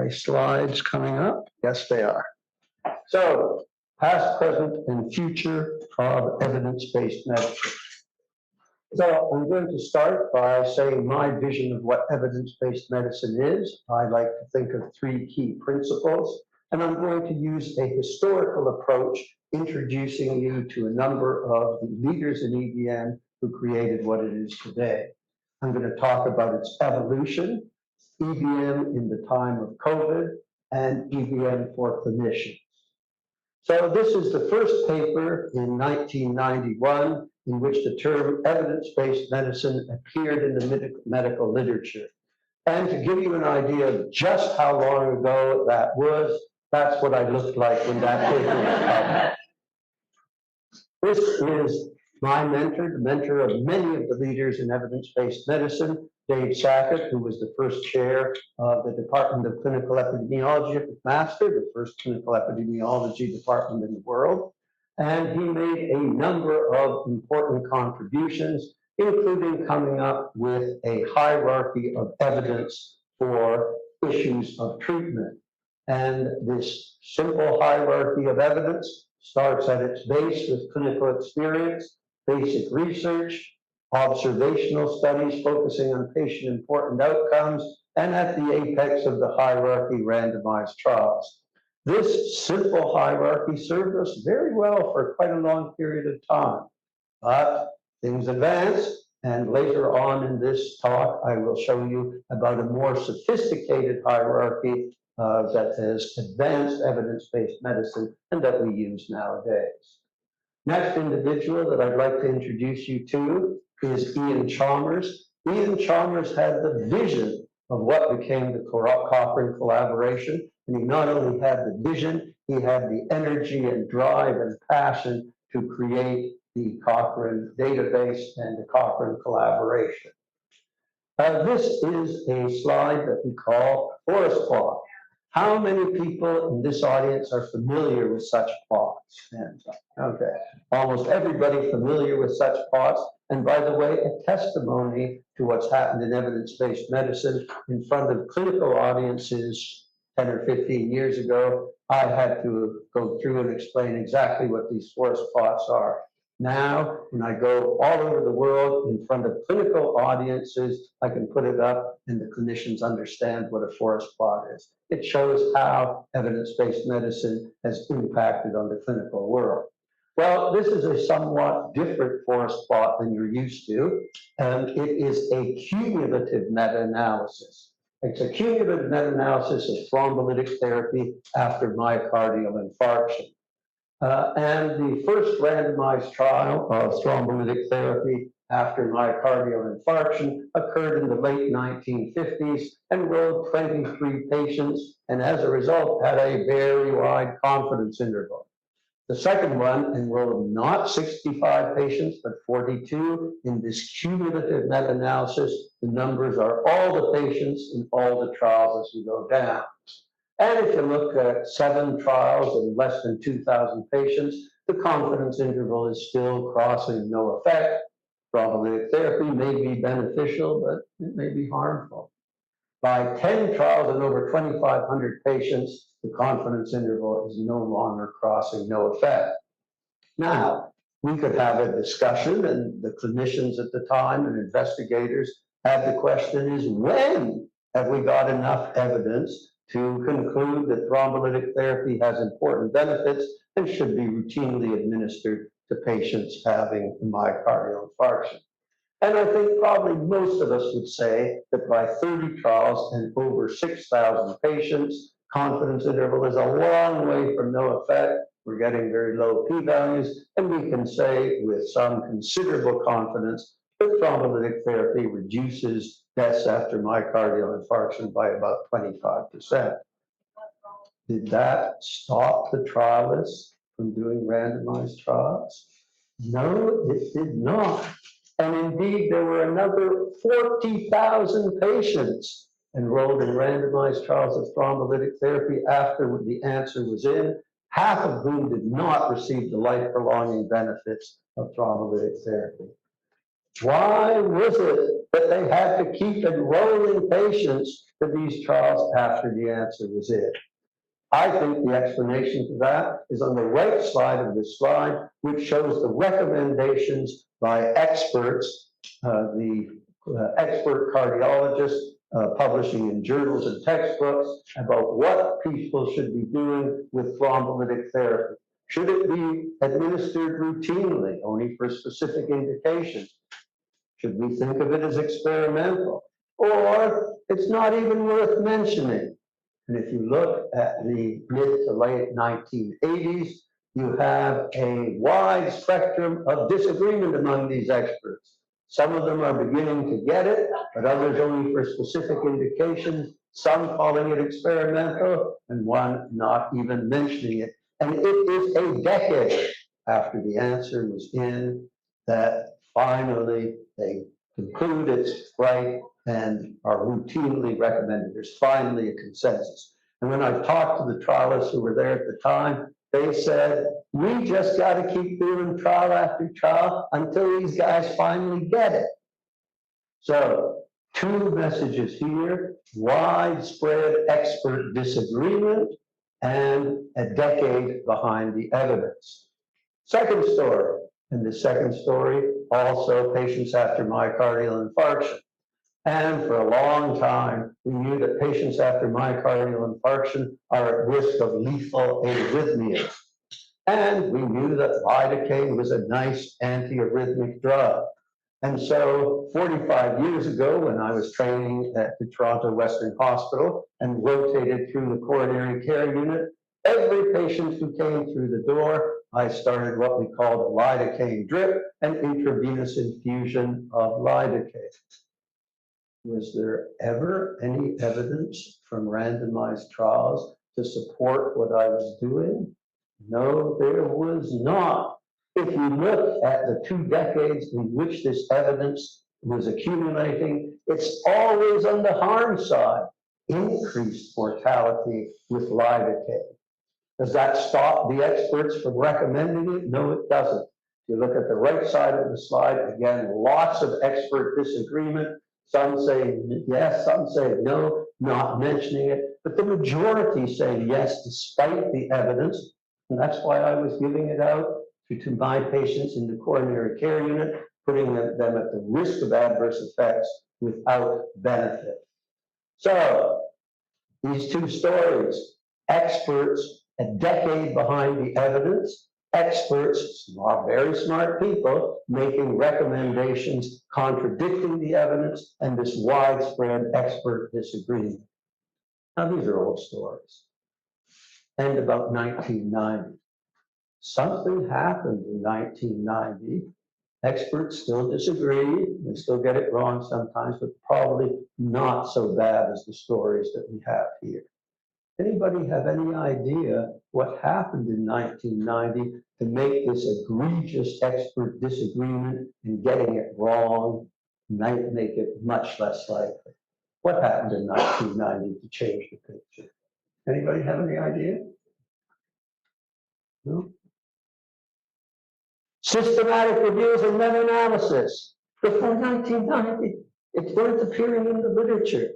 my slides coming up? Yes, they are. So, past, present, and future of evidence-based medicine. So I'm going to start by saying my vision of what evidence-based medicine is. I like to think of three key principles, and I'm going to use a historical approach, introducing you to a number of the leaders in EBM who created what it is today. I'm going to talk about its evolution, EBM in the time of COVID, and EBM for clinicians. So this is the first paper in 1991 in which the term evidence-based medicine appeared in the medical literature. And to give you an idea of just how long ago that was, that's what I looked like when that paper was published. This is my mentor, the mentor of many of the leaders in evidence-based medicine, Dave Sackett, who was the first chair of the Department of Clinical Epidemiology at McMaster, the first clinical epidemiology department in the world. And he made a number of important contributions, including coming up with a hierarchy of evidence for issues of treatment. And this simple hierarchy of evidence starts at its base with clinical experience, basic research, observational studies focusing on patient-important outcomes, and at the apex of the hierarchy, randomized trials. This simple hierarchy served us very well for quite a long period of time, but things advanced, and later on in this talk, I will show you about a more sophisticated hierarchy that has advanced evidence-based medicine and that we use nowadays. Next individual that I'd like to introduce you to is Ian Chalmers. Ian Chalmers had the vision of what became the Cochrane collaboration, and he not only had the vision, he had the energy and drive and passion to create the Cochrane database and the Cochrane collaboration. This is a slide that we call forest plot. How many people in this audience are familiar with such plots? Okay, almost everybody familiar with such plots. And by the way, a testimony to what's happened in evidence-based medicine in front of clinical audiences 10 or 15 years ago, I had to go through and explain exactly what these forest plots are. Now, when I go all over the world in front of clinical audiences, I can put it up and the clinicians understand what a forest plot is. It shows how evidence-based medicine has impacted on the clinical world. Well, this is a somewhat different forest plot than you're used to, and it is a cumulative meta-analysis. It's a cumulative meta-analysis of thrombolytic therapy after myocardial infarction. And the first randomized trial of thrombolytic therapy after myocardial infarction occurred in the late 1950s, enrolled 23 patients, and as a result had a very wide confidence interval. The second one enrolled not 65 patients, but 42. In this cumulative meta-analysis, the numbers are all the patients in all the trials as we go down. And if you look at 7 trials and less than 2,000 patients, the confidence interval is still crossing no effect. Thrombolytic therapy may be beneficial, but it may be harmful. By 10 trials and over 2,500 patients, the confidence interval is no longer crossing no effect. Now, we could have a discussion, and the clinicians at the time and investigators had the question is, when have we got enough evidence to conclude that thrombolytic therapy has important benefits and should be routinely administered to patients having myocardial infarction? And I think probably most of us would say that by 30 trials and over 6,000 patients, confidence interval is a long way from no effect. We're getting very low p-values, and we can say with some considerable confidence that thrombolytic therapy reduces deaths after myocardial infarction by about 25%. Did that stop the trialists from doing randomized trials? No, it did not. And indeed, there were another 40,000 patients enrolled in randomized trials of thrombolytic therapy after the answer was in, half of whom did not receive the life-prolonging benefits of thrombolytic therapy. Why was it But they had to keep enrolling patients for these trials after the answer was in. I think the explanation for that is on the right side of this slide, which shows the recommendations by experts, expert cardiologists publishing in journals and textbooks about what people should be doing with thrombolytic therapy. Should it be administered routinely, only for specific indications? Should we think of it as experimental? Or it's not even worth mentioning. And if you look at the mid to late 1980s, you have a wide spectrum of disagreement among these experts. Some of them are beginning to get it, but others only for specific indications, some calling it experimental, and one not even mentioning it. And it is a decade after the answer was in that finally they conclude it's right and are routinely recommended. There's finally a consensus. And when I talked to the trialists who were there at the time, they said, we just got to keep doing trial after trial until these guys finally get it. So, two messages here: widespread expert disagreement and a decade behind the evidence. Second story, and the second story, also patients after myocardial infarction. And for a long time, we knew that patients after myocardial infarction are at risk of lethal arrhythmias. And we knew that lidocaine was a nice antiarrhythmic drug. And so 45 years ago, when I was training at the Toronto Western Hospital and rotated through the coronary care unit, every patient who came through the door, I started what we called a lidocaine drip and intravenous infusion of lidocaine. Was there ever any evidence from randomized trials to support what I was doing? No, there was not. If you look at the 2 decades in which this evidence was accumulating, it's always on the harm side, increased mortality with lidocaine. Does that stop the experts from recommending it? No, it doesn't. If you look at the right side of the slide, again, lots of expert disagreement. Some say yes, some say no, not mentioning it, but the majority say yes, despite the evidence. And that's why I was giving it out to my patients in the coronary care unit, putting them at the risk of adverse effects without benefit. So, these two stories, experts a decade behind the evidence, experts, very smart people, making recommendations contradicting the evidence, and this widespread expert disagreement. Now, these are old stories. And about 1990. Something happened in 1990. Experts still disagree, they still get it wrong sometimes, but probably not so bad as the stories that we have here. Anybody have any idea what happened in 1990 to make this egregious expert disagreement and getting it wrong, might make it much less likely? What happened in 1990 to change the picture? Anybody have any idea? No? Systematic reviews and meta-analysis. Before 1990, it weren't appearing in the literature.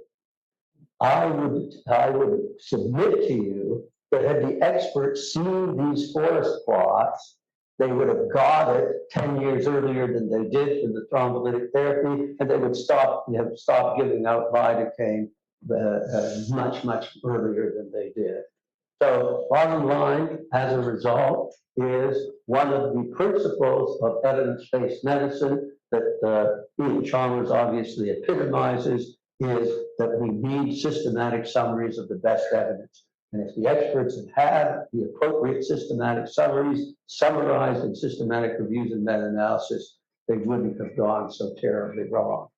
I would submit to you that had the experts seen these forest plots, they would have got it 10 years earlier than they did for the thrombolytic therapy, and they would have stopped giving out lidocaine much, much earlier than they did. So bottom line, as a result, is one of the principles of evidence-based medicine that Ian Chalmers obviously epitomizes is that we need systematic summaries of the best evidence. And if the experts had had the appropriate systematic summaries summarized in systematic reviews and meta-analysis, they wouldn't have gone so terribly wrong.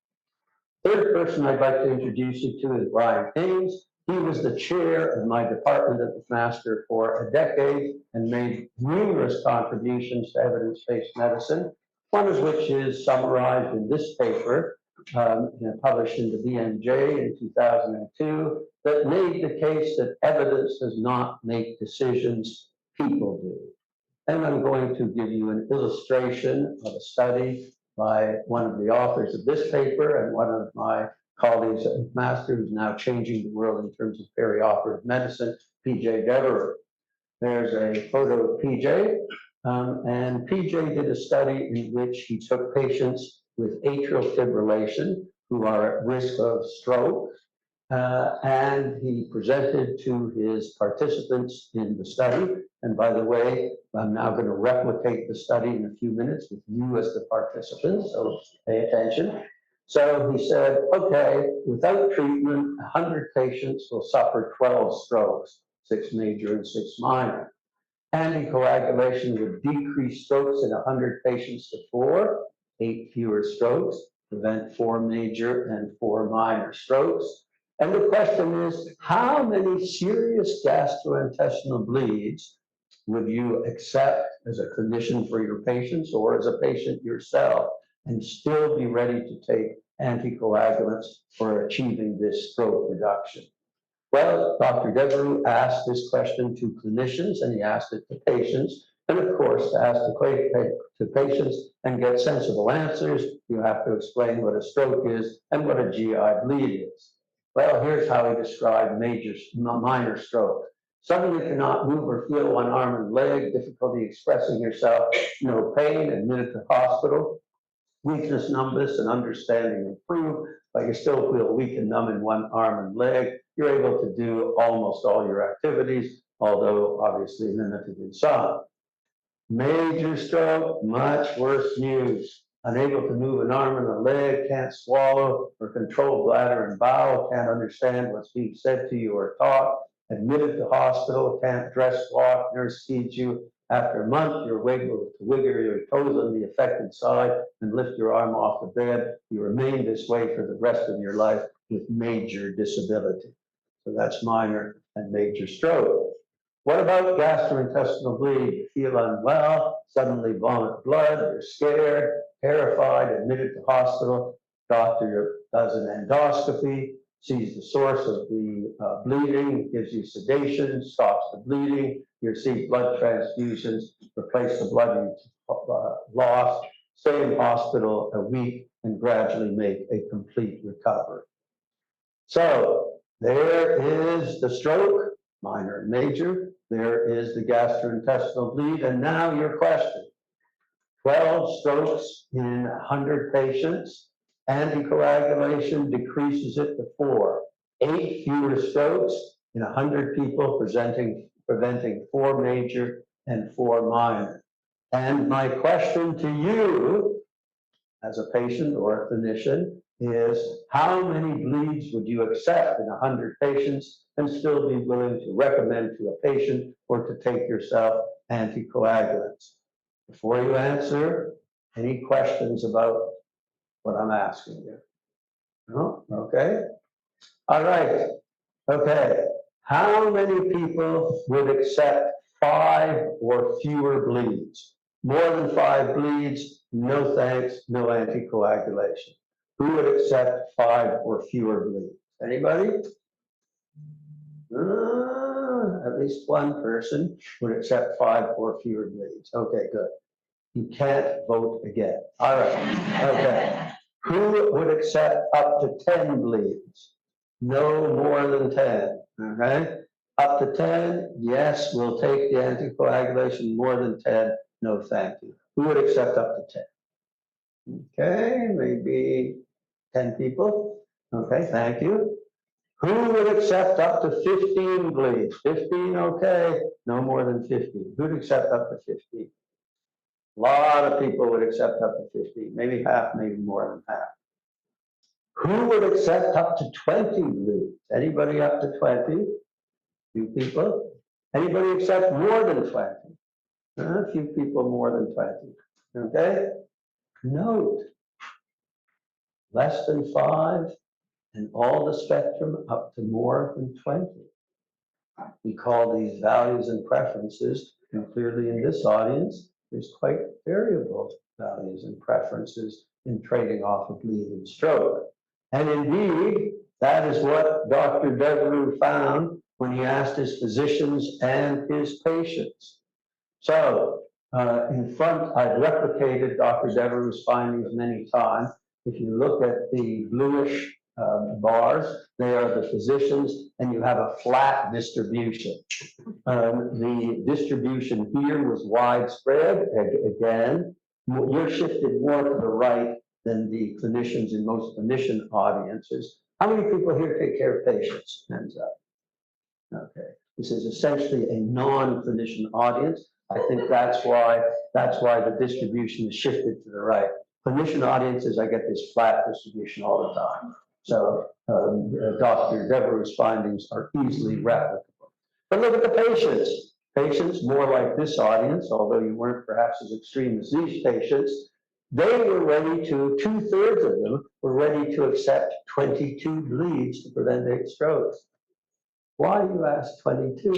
Third person I'd like to introduce you to is Brian Haynes. He was the chair of my department at the Master for a decade and made numerous contributions to evidence-based medicine, one of which is summarized in this paper, published in the BMJ in 2002, that made the case that evidence does not make decisions, people do. And I'm going to give you an illustration of a study by one of the authors of this paper and one of my colleagues at McMaster, who's now changing the world in terms of perioperative medicine, P.J. Devereux. There's a photo of PJ, and PJ did a study in which he took patients with atrial fibrillation who are at risk of stroke, and he presented to his participants in the study. And by the way, I'm now going to replicate the study in a few minutes with you as the participants, so pay attention. So he said, okay, without treatment, 100 patients will suffer 12 strokes, 6 major and 6 minor. Anticoagulation would decrease strokes in 100 patients to 4, 8 fewer strokes, prevent 4 major and 4 minor strokes. And the question is, how many serious gastrointestinal bleeds would you accept as a clinician for your patients or as a patient yourself and still be ready to take anticoagulants for achieving this stroke reduction? Well, Dr. Devereux asked this question to clinicians and he asked it to patients. And of course, to ask the question to patients and get sensible answers, you have to explain what a stroke is and what a GI bleed is. Well, here's how he described minor stroke. Suddenly cannot move or feel one arm and leg, difficulty expressing yourself, no pain, admitted to hospital, weakness, numbness, and understanding improve, but you still feel weak and numb in one arm and leg. You're able to do almost all your activities, although obviously limited in some. Major stroke, much worse news. Unable to move an arm and a leg, can't swallow or control bladder and bowel, can't understand what's being said to you or taught, admitted to hospital, can't dress, walk, nurse feeds you. After a month, you're able to wiggle your toes on the affected side and lift your arm off the bed. You remain this way for the rest of your life with major disability. So that's minor and major stroke. What about gastrointestinal bleed? You feel unwell, suddenly vomit blood, you're scared, terrified, admitted to hospital. Doctor does an endoscopy, sees the source of the bleeding, gives you sedation, stops the bleeding, you receive blood transfusions, replace the blood you lost, stay in hospital a week, and gradually make a complete recovery. So there is the stroke, minor and major. There is the gastrointestinal bleed. And now your question. 12 strokes in 100 patients. Anticoagulation decreases it to 4. 8 fewer strokes in 100 people, preventing 4 major and 4 minor. And my question to you, as a patient or a clinician, is how many bleeds would you accept in 100 patients and still be willing to recommend to a patient or to take yourself anticoagulants? Before you answer, any questions about what I'm asking you? No? Okay. All right. Okay. How many people would accept 5 or fewer bleeds? More than 5 bleeds, no thanks, no anticoagulation. Who would accept 5 or fewer bleeds? Anybody? At least one person would accept 5 or fewer bleeds. Okay, good. You can't vote again. All right. Okay. Who would accept up to 10 bleeds? No more than 10. Okay. Up to 10, yes, we'll take the anticoagulation. More than 10, no thank you. Who would accept up to 10? Okay, maybe 10 people. Okay, thank you. Who would accept up to 15 bleeds? 15, okay, no more than 15. Who'd accept up to 15? A lot of people would accept up to 15, maybe half, maybe more than half. Who would accept up to 20 bleeds? Anybody up to 20? Few people. Anybody accept more than 20? A few people more than 20. Okay? Note, less than 5 and all the spectrum up to more than 20. We call these values and preferences, and clearly in this audience, there's quite variable values and preferences in trading off of bleed and stroke. And indeed, that is what Dr. Devereux found when he asked his physicians and his patients. So In front, I've replicated Dr. Devereux's findings many times. If you look at the bluish bars, they are the physicians, and you have a flat distribution. The distribution here was widespread. Again, you're shifted more to the right than the clinicians in most clinician audiences. How many people here take care of patients? Hands up. Okay. This is essentially a non-clinician audience. I think that's why the distribution is shifted to the right. Clinician audiences, I get this flat distribution all the time. So Dr. Devereux's findings are easily replicable. But look at the patients. Patients more like this audience, although you weren't perhaps as extreme as these patients, they were ready to, 2/3 of them were ready to accept 22 bleeds to prevent 8 strokes. Why, you ask, 22?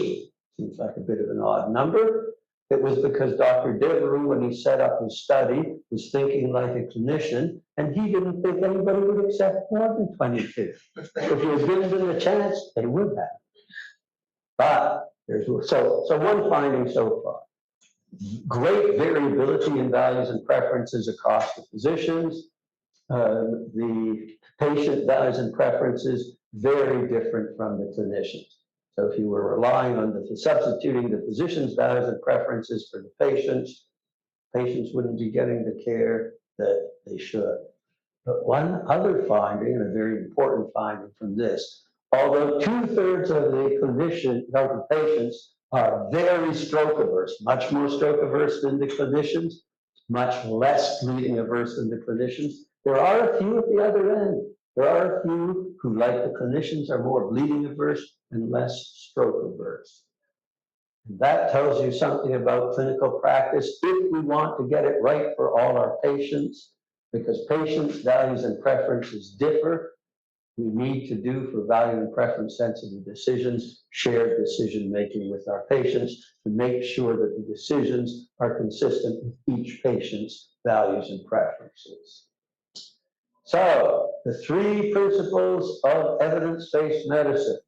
Seems like a bit of an odd number. It was because Dr. Devereux, when he set up his study, was thinking like a clinician, and he didn't think anybody would accept more than 22. If you had given them a chance, they would have. But there's so one finding so far. Great variability in values and preferences across the physicians. The patient values and preferences very different from the clinicians. So if you were relying on substituting the physician's values and preferences for the patients wouldn't be getting the care that they should. But one other finding, and a very important finding from this, although 2/3 of the patients are very stroke averse, much more stroke averse than the clinicians, much less bleeding averse than the clinicians, there are a few at the other end. There are a few who, like the clinicians, are more bleeding averse and less stroke averse. And that tells you something about clinical practice if we want to get it right for all our patients, because patients' values and preferences differ. We need to do for value and preference sensitive decisions, shared decision making with our patients to make sure that the decisions are consistent with each patient's values and preferences. So, the 3 principles of evidence-based medicine.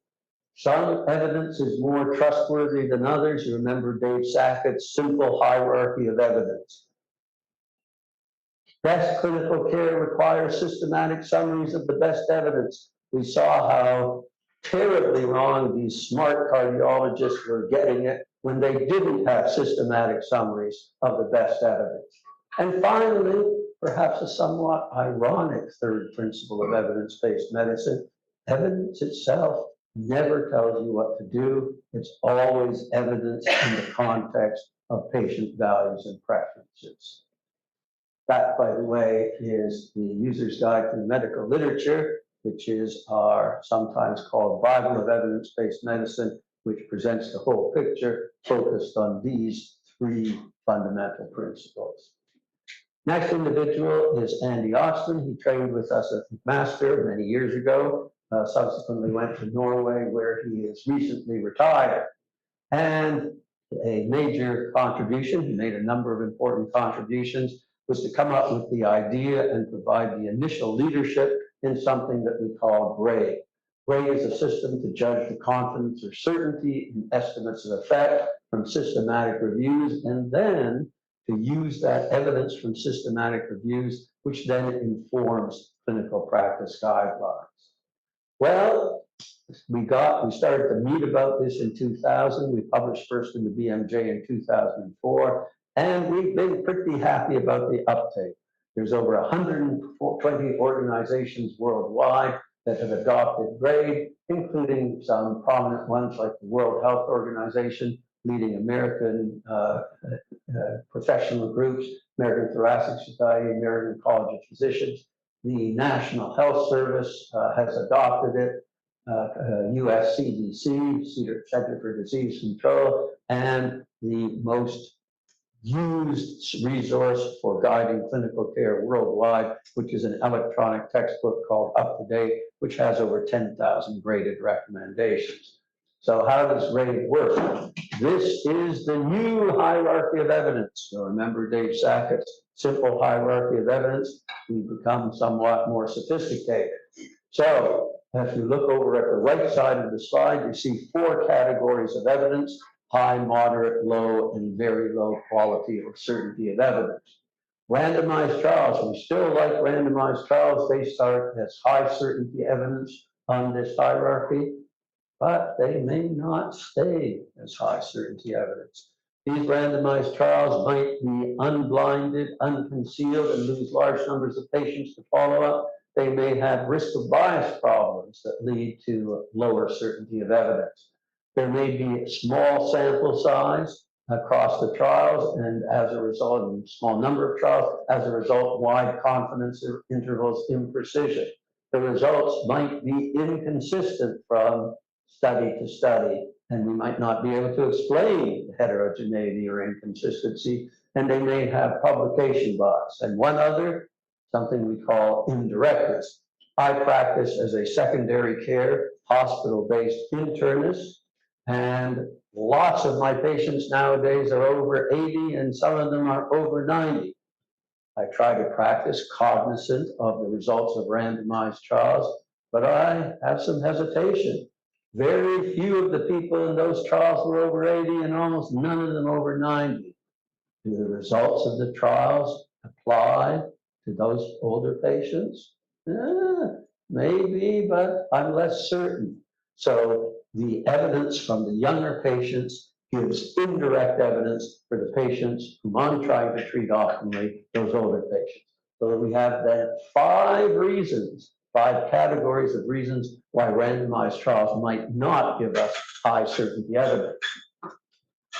Some evidence is more trustworthy than others. You remember Dave Sackett's simple hierarchy of evidence. Best clinical care requires systematic summaries of the best evidence. We saw how terribly wrong these smart cardiologists were getting it when they didn't have systematic summaries of the best evidence. And finally, perhaps a somewhat ironic 3rd principle of evidence-based medicine, evidence itself never tells you what to do. It's always evidence in the context of patient values and preferences. That, by the way, is the User's Guide to Medical Literature, which is our sometimes called Bible of Evidence-Based Medicine, which presents the whole picture focused on these 3 fundamental principles. Next individual is Andy Austin. He trained with us at McMaster many years ago, subsequently went to Norway, where he is recently retired. And a major contribution, he made a number of important contributions, was to come up with the idea and provide the initial leadership in something that we call GRADE. GRADE is a system to judge the confidence or certainty in estimates of effect from systematic reviews, and then to use that evidence from systematic reviews, which then informs clinical practice guidelines. Well, we started to meet about this in 2000. We published first in the BMJ in 2004, and we've been pretty happy about the uptake. There's over 120 organizations worldwide that have adopted GRADE, including some prominent ones like the World Health Organization, leading American professional groups, American Thoracic Society, American College of Physicians. The National Health Service has adopted it, US CDC, Center for Disease Control, and the most used resource for guiding clinical care worldwide, which is an electronic textbook called Up to Date, which has over 10,000 graded recommendations. So how does GRADE work? This is the new hierarchy of evidence. So remember Dave Sackett's simple hierarchy of evidence? We've become somewhat more sophisticated. So if you look over at the right side of the slide, you see 4 categories of evidence. high, moderate, low, and very low quality or certainty of evidence. Randomized trials, we still like randomized trials. They start as high certainty evidence on this hierarchy, but they may not stay as high certainty evidence. These randomized trials might be unblinded, unconcealed, and lose large numbers of patients to follow up. They may have risk of bias problems that lead to lower certainty of evidence. There may be a small sample size across the trials, and as a result, a small number of trials, as a result, wide confidence intervals, imprecision. The results might be inconsistent from study to study, and we might not be able to explain heterogeneity or inconsistency, and they may have publication bias. And one other, something we call indirectness. I practice as a secondary care hospital-based internist, and lots of my patients nowadays are over 80, and some of them are over 90. I try to practice cognizant of the results of randomized trials, but I have some hesitation. Very few of the people in those trials were over 80, and almost none of them over 90. Do the results of the trials apply to those older patients? Maybe, but I'm less certain. So the evidence from the younger patients gives indirect evidence for the patients whom I'm trying to treat optimally, those older patients. So we have then 5 reasons, 5 categories of reasons why randomized trials might not give us high certainty evidence.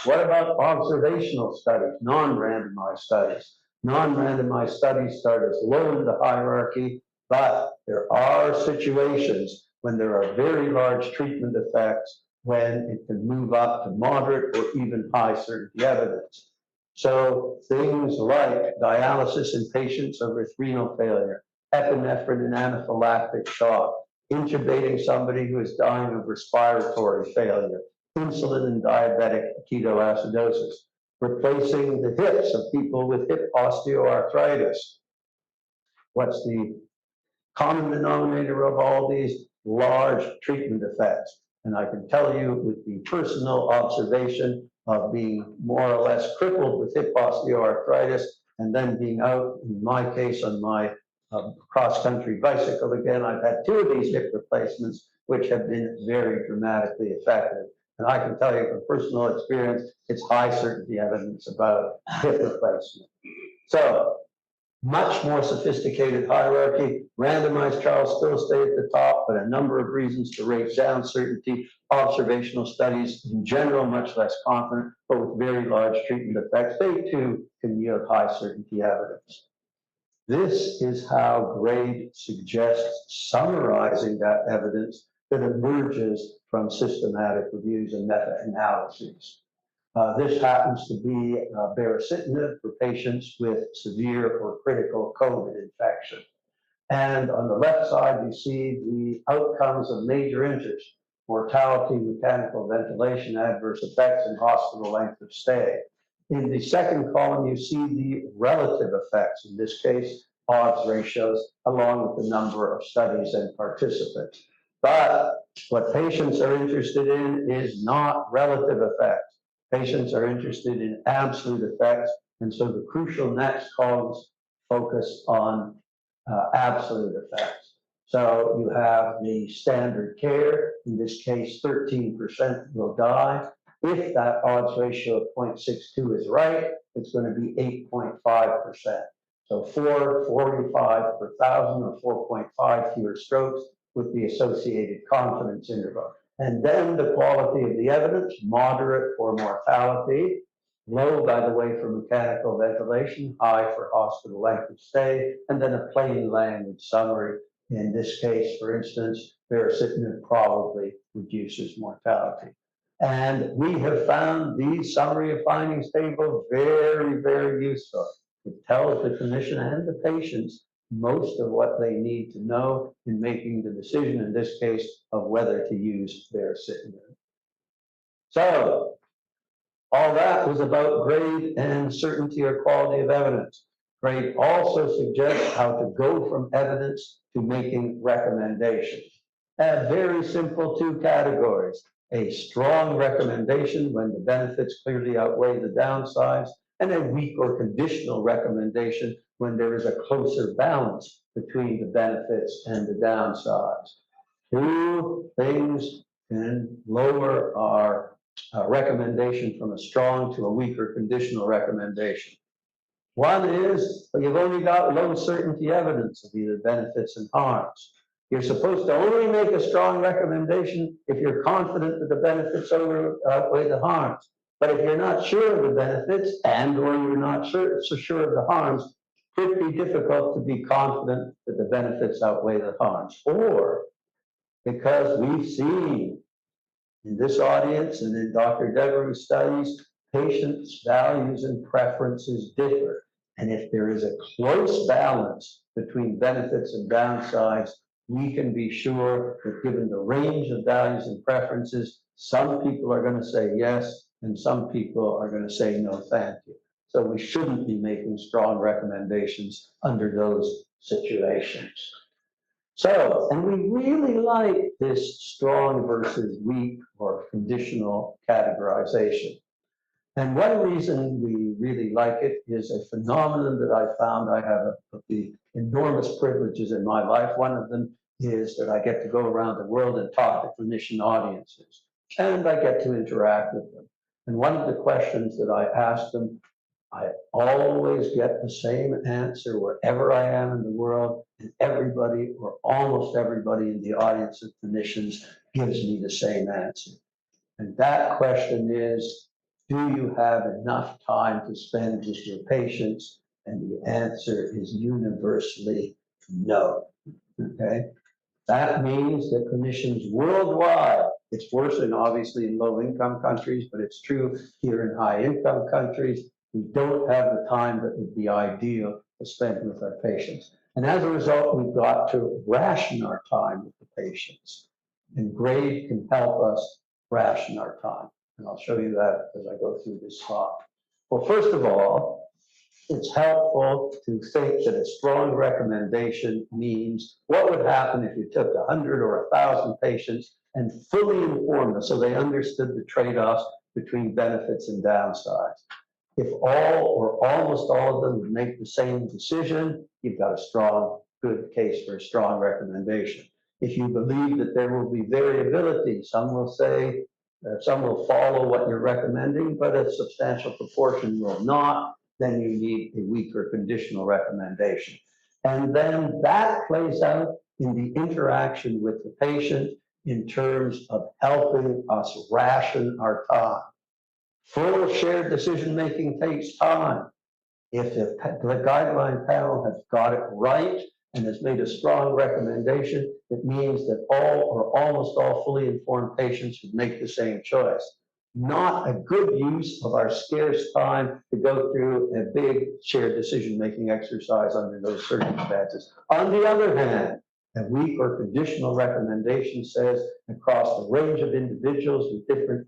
What about observational studies, non-randomized studies? Non-randomized studies start as low in the hierarchy, but there are situations when there are very large treatment effects, when it can move up to moderate or even high certainty evidence. So things like dialysis in patients with renal failure, epinephrine and anaphylactic shock, intubating somebody who is dying of respiratory failure, insulin and diabetic ketoacidosis, replacing the hips of people with hip osteoarthritis. What's the common denominator of all these? Large treatment effects. And I can tell you with the personal observation of being more or less crippled with hip osteoarthritis and then being out, in my case, on my cross-country bicycle again, I've had 2 of these hip replacements, which have been very dramatically effective. And I can tell you from personal experience, it's high certainty evidence about hip replacement. So, much more sophisticated hierarchy. Randomized trials still stay at the top, but a number of reasons to rate down certainty. Observational studies, in general, much less confident, but with very large treatment effects. They too can yield high certainty evidence. This is how grade suggests summarizing that evidence that emerges from systematic reviews and meta-analyses. This happens to be baricitinib for patients with severe or critical COVID infection. And on the left side, you see the outcomes of major interest: mortality, mechanical ventilation, adverse effects, and hospital length of stay. In the second column, you see the relative effects, in this case, odds ratios, along with the number of studies and participants. But what patients are interested in is not relative effects. Patients are interested in absolute effects, and so the crucial next columns focus on absolute effects. So you have the standard care, in this case 13% will die. If that odds ratio of 0.62 is right, it's going to be 8.5%. So 445 per thousand, or 4.5 fewer strokes with the associated confidence interval. And then the quality of the evidence: moderate for mortality, low, by the way, for mechanical ventilation, high for hospital length of stay, and then a plain language summary. In this case, for instance, baricitinib probably reduces mortality. And we have found these summary of findings tables very, very useful. It tells the clinician and the patients most of what they need to know in making the decision, in this case, of whether to use baricitinib. So, all that was about grade and certainty or quality of evidence. Grade also suggests how to go from evidence to making recommendations. Very simple 2 categories: a strong recommendation when the benefits clearly outweigh the downsides, and a weak or conditional recommendation when there is a closer balance between the benefits and the downsides. Two things can lower our recommendation from a strong to a weaker conditional recommendation. One is, you've only got low certainty evidence of either benefits and harms. You're supposed to only make a strong recommendation if you're confident that the benefits outweigh the harms. But if you're not sure of the benefits and or you're not so sure of the harms, it could be difficult to be confident that the benefits outweigh the harms. Or because we've seen in this audience and in Dr. Devereaux's studies, patients' values and preferences differ. And if there is a close balance between benefits and downsides, we can be sure that given the range of values and preferences, some people are going to say yes, and some people are going to say no, thank you. So we shouldn't be making strong recommendations under those situations. So, and we really like this strong versus weak or conditional categorization. And one reason we really like it is a phenomenon that I found. I have the enormous privileges in my life. One of them is that I get to go around the world and talk to clinician audiences, and I get to interact with them. And one of the questions that I ask them, I always get the same answer wherever I am in the world, and everybody or almost everybody in the audience of clinicians gives me the same answer. And that question is, do you have enough time to spend with your patients? And the answer is universally no. Okay? That means that clinicians worldwide, it's worse than obviously in low-income countries, but it's true here in high-income countries, we don't have the time that would be ideal to spend with our patients. And as a result, we've got to ration our time with the patients. And GRADE can help us ration our time. And I'll show you that as I go through this slide. Well, first of all, it's helpful to think that a strong recommendation means what would happen if you took 100 or 1,000 patients and fully informed them so they understood the trade-offs between benefits and downsides. If all or almost all of them would make the same decision, you've got a strong, good case for a strong recommendation. If you believe that there will be variability, some will say, some will follow what you're recommending, but a substantial proportion will not, then you need a weaker conditional recommendation. And then that plays out in the interaction with the patient in terms of helping us ration our time. Full shared decision-making takes time. If the guideline panel has got it right and has made a strong recommendation, it means that all or almost all fully informed patients would make the same choice. Not a good use of our scarce time to go through a big shared decision-making exercise under those circumstances. On the other hand, a weak or conditional recommendation says across the range of individuals with different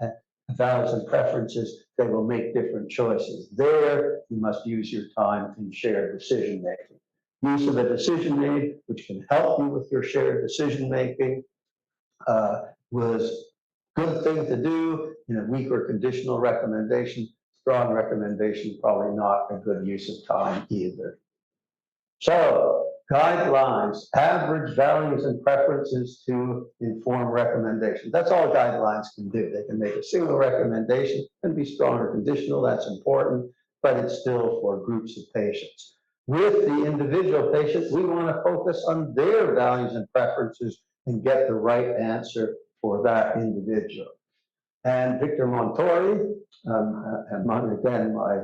values and preferences, they will make different choices. There, you must use your time in shared decision-making. Use of a decision aid, which can help you with your shared decision-making, was a good thing to do in a weak or conditional recommendation. Strong recommendation, probably not a good use of time either. So, guidelines, average values and preferences to inform recommendations. That's all guidelines can do. They can make a single recommendation, can be strong or conditional, that's important, but it's still for groups of patients. With the individual patient, we want to focus on their values and preferences and get the right answer for that individual. And Victor Montori, among again my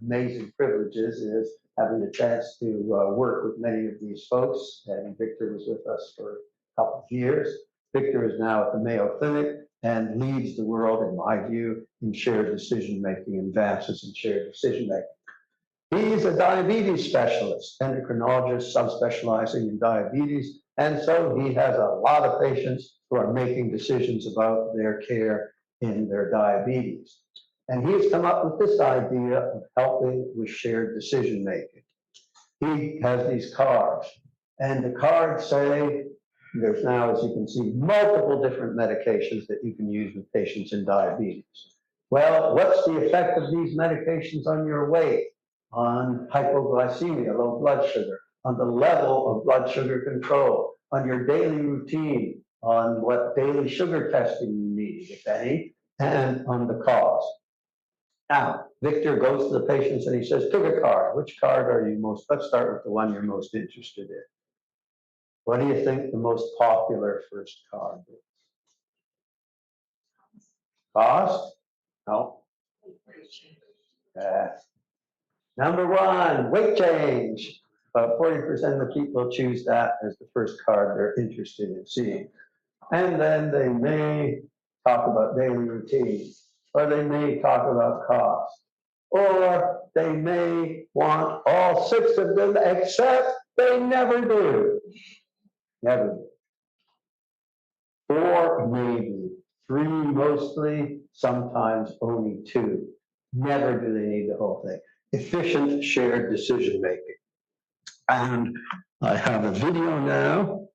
amazing privileges is having the chance to work with many of these folks. And Victor was with us for a couple of years. Victor is now at the Mayo Clinic and leads the world, in my view, in shared decision-making, advances in shared decision-making. He's a diabetes specialist, endocrinologist, subspecializing in diabetes. And so he has a lot of patients who are making decisions about their care in their diabetes. And he's come up with this idea of helping with shared decision-making. He has these cards, and the cards say, There's now, as you can see, multiple different medications that you can use with patients in diabetes. Well, what's the effect of these medications on your weight, on hypoglycemia, low blood sugar, on the level of blood sugar control, on your daily routine, on what daily sugar testing you need, if any, and on the cost. Now, Victor goes to the patients and he says, pick a card. Which card are you most, let's start with the one you're most interested in. What do you think the most popular first card is? Cost? No. Number one, weight change. About 40% of the people choose that as the first card they're interested in seeing. And then they may talk about daily routine, or they may talk about cost, or they may want all 6 of them, except they never do. Never do. Or maybe 3 mostly, sometimes only 2. Never do they need the whole thing. Efficient shared decision making. And I have a video now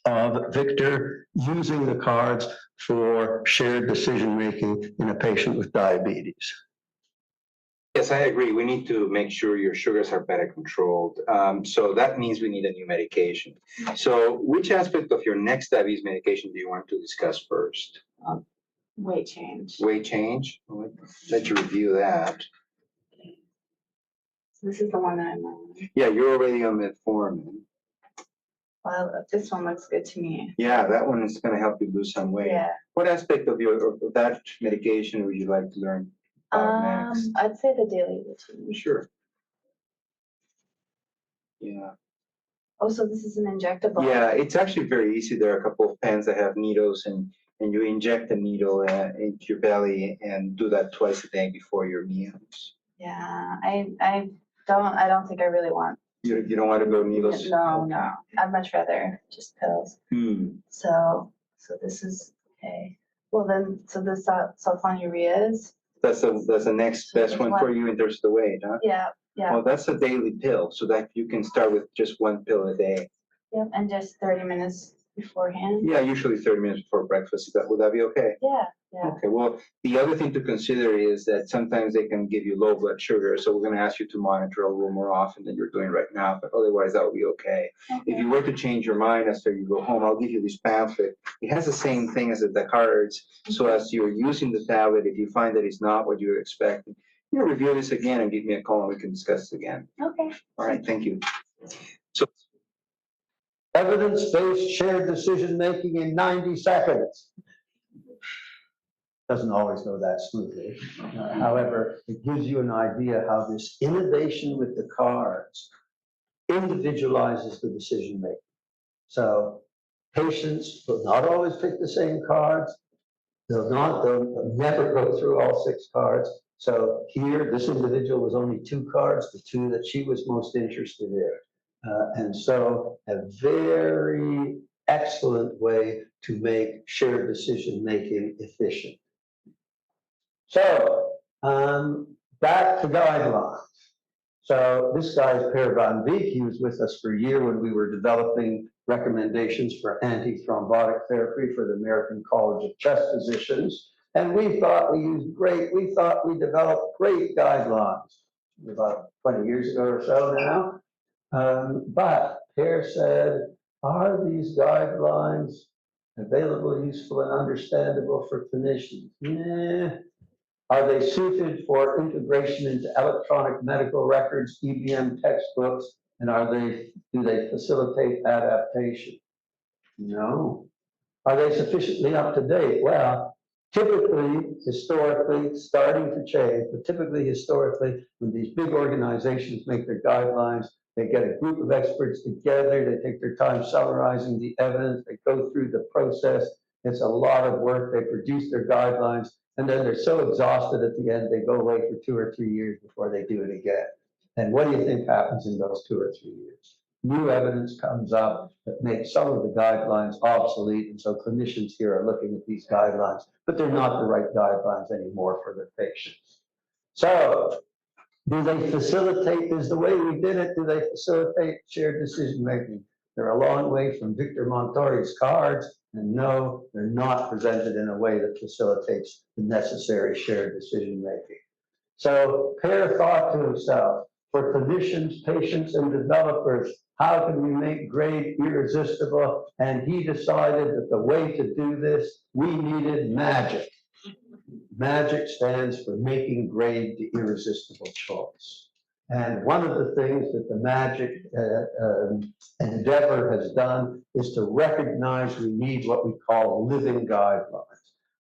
of Victor using the cards for shared decision making in a patient with diabetes. Yes, I agree. We need to make sure your sugars are better controlled. So that means we need a new medication. So which aspect of your next diabetes medication do you want to discuss first? Weight change. Weight change? Let you review that. So this is the one that I'm on. Yeah, you're already on metformin. Well, this one looks good to me. Yeah, that one is going to help you lose some weight. Yeah. What aspect of that medication would you like to learn about next? I'd say the daily routine. Sure. Yeah. Oh, so this is an injectable. Yeah, it's actually very easy. There are a couple of pens that have needles, and you inject the needle into your belly and do that twice a day before your meals. Yeah, I don't think I really want. You don't want to go needles? No, no. I'd much rather just pills. So this is okay. Well then, so this sulfonylurea is. That's the next best one for you in terms of the weight, huh? Yeah, yeah. Well, that's a daily pill, so that you can start with just 1 pill a day. Yep, and just 30 minutes beforehand. Yeah, usually 30 minutes before breakfast. Would that be okay? Yeah, yeah. Okay, well, the other thing to consider is that sometimes they can give you low blood sugar, so we're going to ask you to monitor a little more often than you're doing right now, but otherwise that will be okay. If you were to change your mind after you go home, I'll give you this pamphlet. It has the same thing as the cards, so as you're using the tablet, if you find that it's not what you expect, you review this again and give me a call and we can discuss it again. Okay. All right, thank you. So, Evidence-based shared decision-making in 90 seconds. Doesn't always go that smoothly. However, it gives you an idea how this innovation with the cards individualizes the decision-making. So patients will not always pick the same cards. They'll never go through all 6 cards. So here, this individual was only 2 cards, the 2 that she was most interested in. And so a very excellent way to make shared decision-making efficient. So back to guidelines. So this guy's Per van Beek. He was with us for a year when we were developing recommendations for antithrombotic therapy for the American College of Chest Physicians. And we thought we developed great guidelines about 20 years ago or so now. But Per said, are these guidelines available, useful, and understandable for clinicians? Yeah. Are they suited for integration into electronic medical records, EBM textbooks, and do they facilitate adaptation? No. Are they sufficiently up to date? Well, typically, historically, starting to change, but typically, historically, when these big organizations make their guidelines, they get a group of experts together, they take their time summarizing the evidence, they go through the process. It's a lot of work, they produce their guidelines, and then they're so exhausted at the end, they go away for 2 or 3 years before they do it again. And what do you think happens in those 2 or 3 years? New evidence comes up that makes some of the guidelines obsolete, and so clinicians here are looking at these guidelines, but they're not the right guidelines anymore for their patients. So, do they facilitate, is the way we did it, do they facilitate shared decision making? They're a long way from Victor Montori's cards, and no, they're not presented in a way that facilitates the necessary shared decision-making. So Pear thought to himself, for clinicians, patients, and developers, how can we make grade irresistible? And he decided that the way to do this, we needed magic. Magic stands for making grade the irresistible choice. And one of the things that the magic endeavor has done is to recognize we need what we call living guidelines.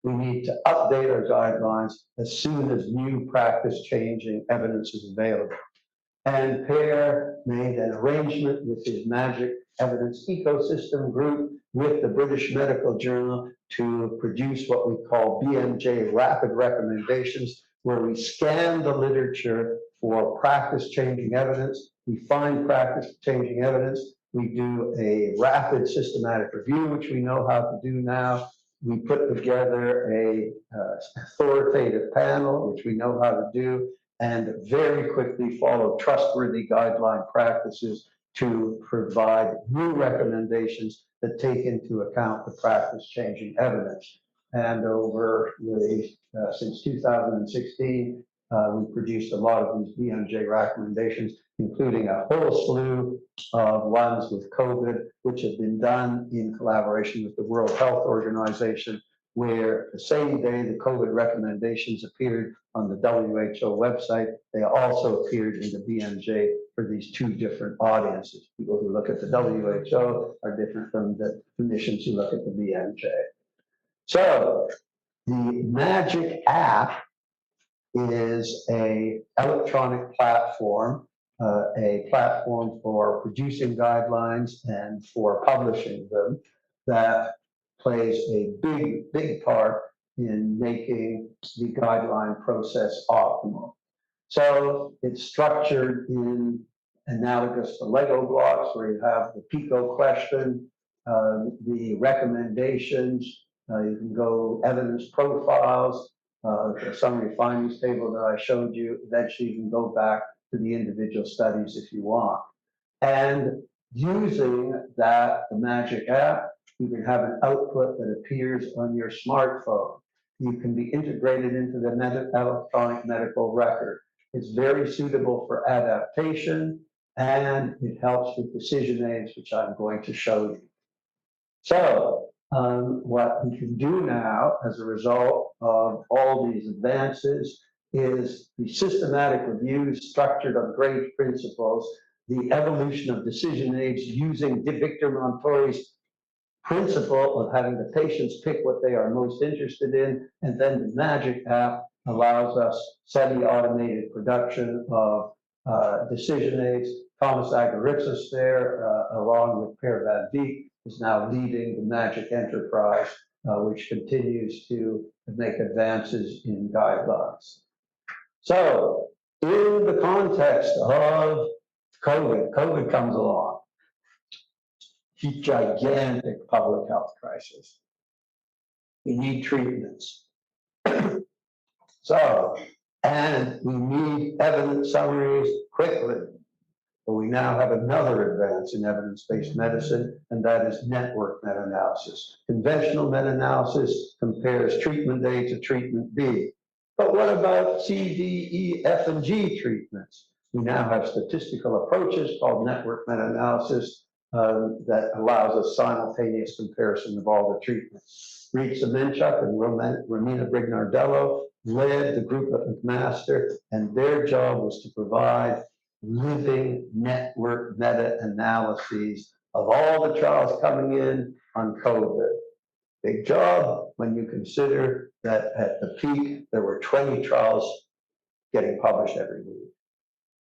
We need to update our guidelines as soon as new practice-changing evidence is available. And Pear made an arrangement with his Magic Evidence Ecosystem group with the British Medical Journal to produce what we call BMJ rapid recommendations, where we scan the literature for practice-changing evidence. We find practice-changing evidence. We do a rapid systematic review, which we know how to do now. We put together a authoritative panel, which we know how to do, and very quickly follow trustworthy guideline practices to provide new recommendations that take into account the practice-changing evidence. And over the, since 2016, we produced a lot of these BMJ recommendations, including a whole slew of ones with COVID, which have been done in collaboration with the World Health Organization, where the same day the COVID recommendations appeared on the WHO website, they also appeared in the BMJ for these two different audiences. People who look at the WHO are different from the clinicians who look at the BMJ. So the Magic app is a electronic platform, a platform for producing guidelines and for publishing them, that plays a big part in making the guideline process optimal. So it's structured in analogous to Lego blocks, where you have the PICO question, the recommendations, you can go evidence profiles, the summary findings table that I showed you. Eventually you can go back to the individual studies if you want. And using that, the Magic app, you can have an output that appears on your smartphone. You can be integrated into the electronic medical record. It's very suitable for adaptation, and it helps with decision aids, which I'm going to show you. So what we can do now as a result of all these advances is the systematic reviews structured on great principles, the evolution of decision aids using Victor Montori's principle of having the patients pick what they are most interested in, and then the Magic app allows us semi-automated production of decision aids. Thomas Agaritsis there, along with Per Van Beek, is now leading the Magic enterprise, which continues to make advances in guidelines. So, in the context of COVID comes along. Gigantic public health crisis. We need treatments. So, and we need evidence summaries quickly. But we now have another advance in evidence-based medicine, and that is network meta-analysis. Conventional meta-analysis compares treatment A to treatment B. But what about C, D, E, F, and G treatments? We now have statistical approaches called network meta-analysis that allows us simultaneous comparison of all the treatments. Reed Semenchuk and Romina Brignardello led the group at McMaster, and their job was to provide living network meta-analyses of all the trials coming in on COVID. Big job when you consider that at the peak, there were 20 trials getting published every week.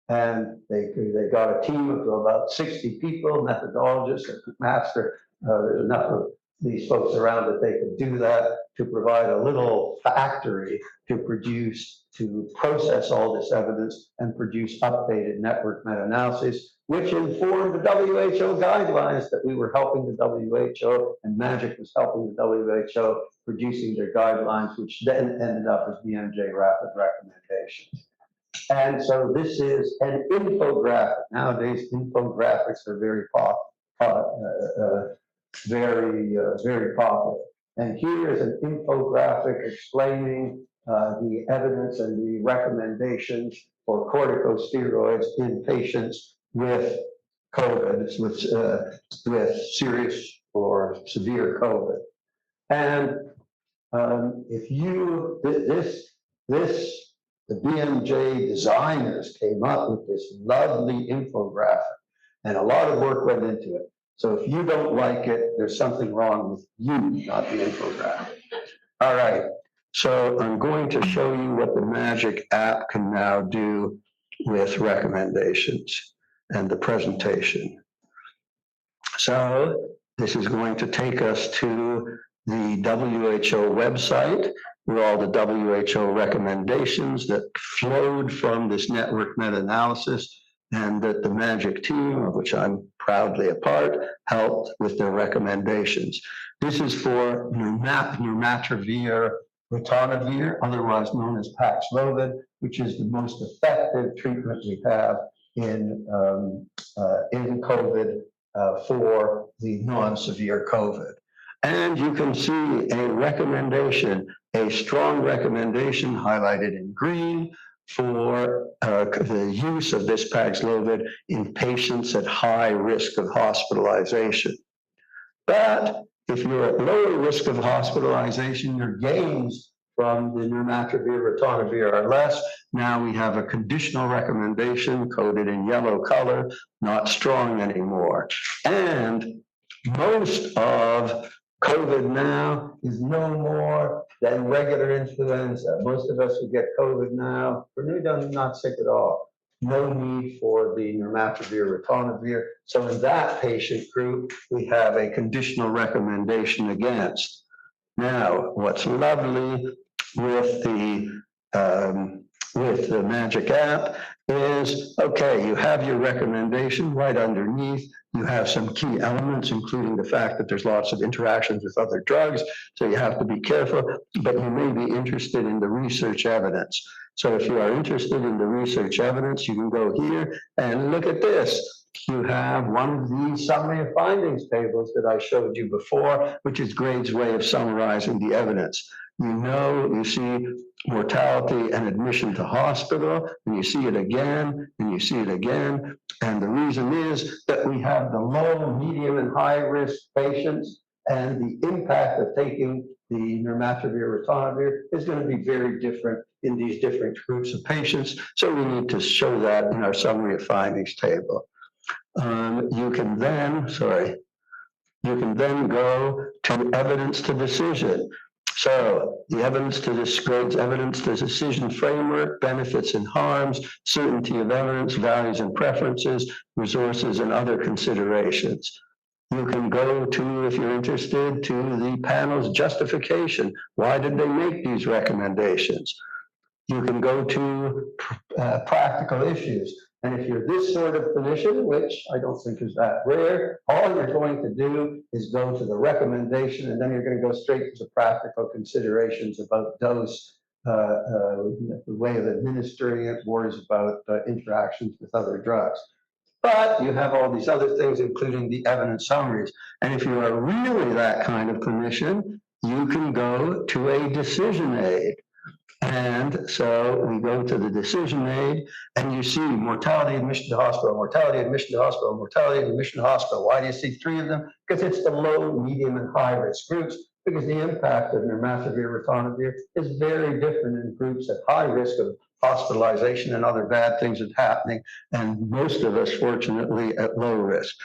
And they got a team of about 60 people, methodologists at McMaster. There's enough of these folks around that they could do that, to provide a little factory to produce, to process all this evidence and produce updated network meta-analysis, which informed the WHO guidelines that we were helping the WHO, and Magic was helping the WHO producing their guidelines, which then ended up as BMJ rapid recommendations. And so this is an infographic. Nowadays, infographics are very very popular. And here is an infographic explaining the evidence and the recommendations for corticosteroids in patients with COVID, with serious or severe COVID. And the BMJ designers came up with this lovely infographic, and a lot of work went into it. So if you don't like it, there's something wrong with you, not the infographic. All right, so I'm going to show you what the Magic app can now do with recommendations and the presentation. So this is going to take us to the WHO website, where all the WHO recommendations that flowed from this network meta-analysis and that the Magic team, of which I'm proudly a part, helped with their recommendations. This is for nirmatrelvir ritonavir, otherwise known as Paxlovid, which is the most effective treatment we have in COVID for the non-severe COVID. And you can see a recommendation, a strong recommendation highlighted in green for the use of this Paxlovid in patients at high risk of hospitalization. But if you're at lower risk of hospitalization, your gains from the nirmatrelvir ritonavir are less. Now we have a conditional recommendation coded in yellow color, not strong anymore. And most of COVID now is no more than regular influenza. Most of us who get COVID now, we're not sick at all. No need for the nirmatrelvir ritonavir. So in that patient group, we have a conditional recommendation against. Now, what's lovely with the Magic app is, okay, you have your recommendation right underneath. You have some key elements, including the fact that there's lots of interactions with other drugs, so you have to be careful, but you may be interested in the research evidence. So if you are interested in the research evidence, you can go here and look at this. You have one of the summary of findings tables that I showed you before, which is Grade's way of summarizing the evidence. You see mortality and admission to hospital, and you see it again, and you see it again. And the reason is that we have the low, medium, and high risk patients, and the impact of taking the nirmatrelvir ritonavir is going to be very different in these different groups of patients. So we need to show that in our summary of findings table. You can then go to evidence to decision. So the evidence to this Grade's evidence to decision framework, benefits and harms, certainty of evidence, values and preferences, resources and other considerations. You can go to, if you're interested, to the panel's justification. Why did they make these recommendations? You can go to practical issues. And if you're this sort of clinician, which I don't think is that rare, all you're going to do is go to the recommendation, and then you're going to go straight to the practical considerations about dose, the way of administering it, worries about interactions with other drugs. But you have all these other things, including the evidence summaries. And if you are really that kind of clinician, you can go to a decision aid. And so we go to the decision aid, and you see mortality, admission to hospital, mortality, admission to hospital, mortality, admission to hospital. Why do you see three of them? Because it's the low, medium, and high risk groups, because the impact of nirmatrelvir ritonavir is very different in groups at high risk of hospitalization and other bad things that are happening, and most of us, fortunately, at low risk.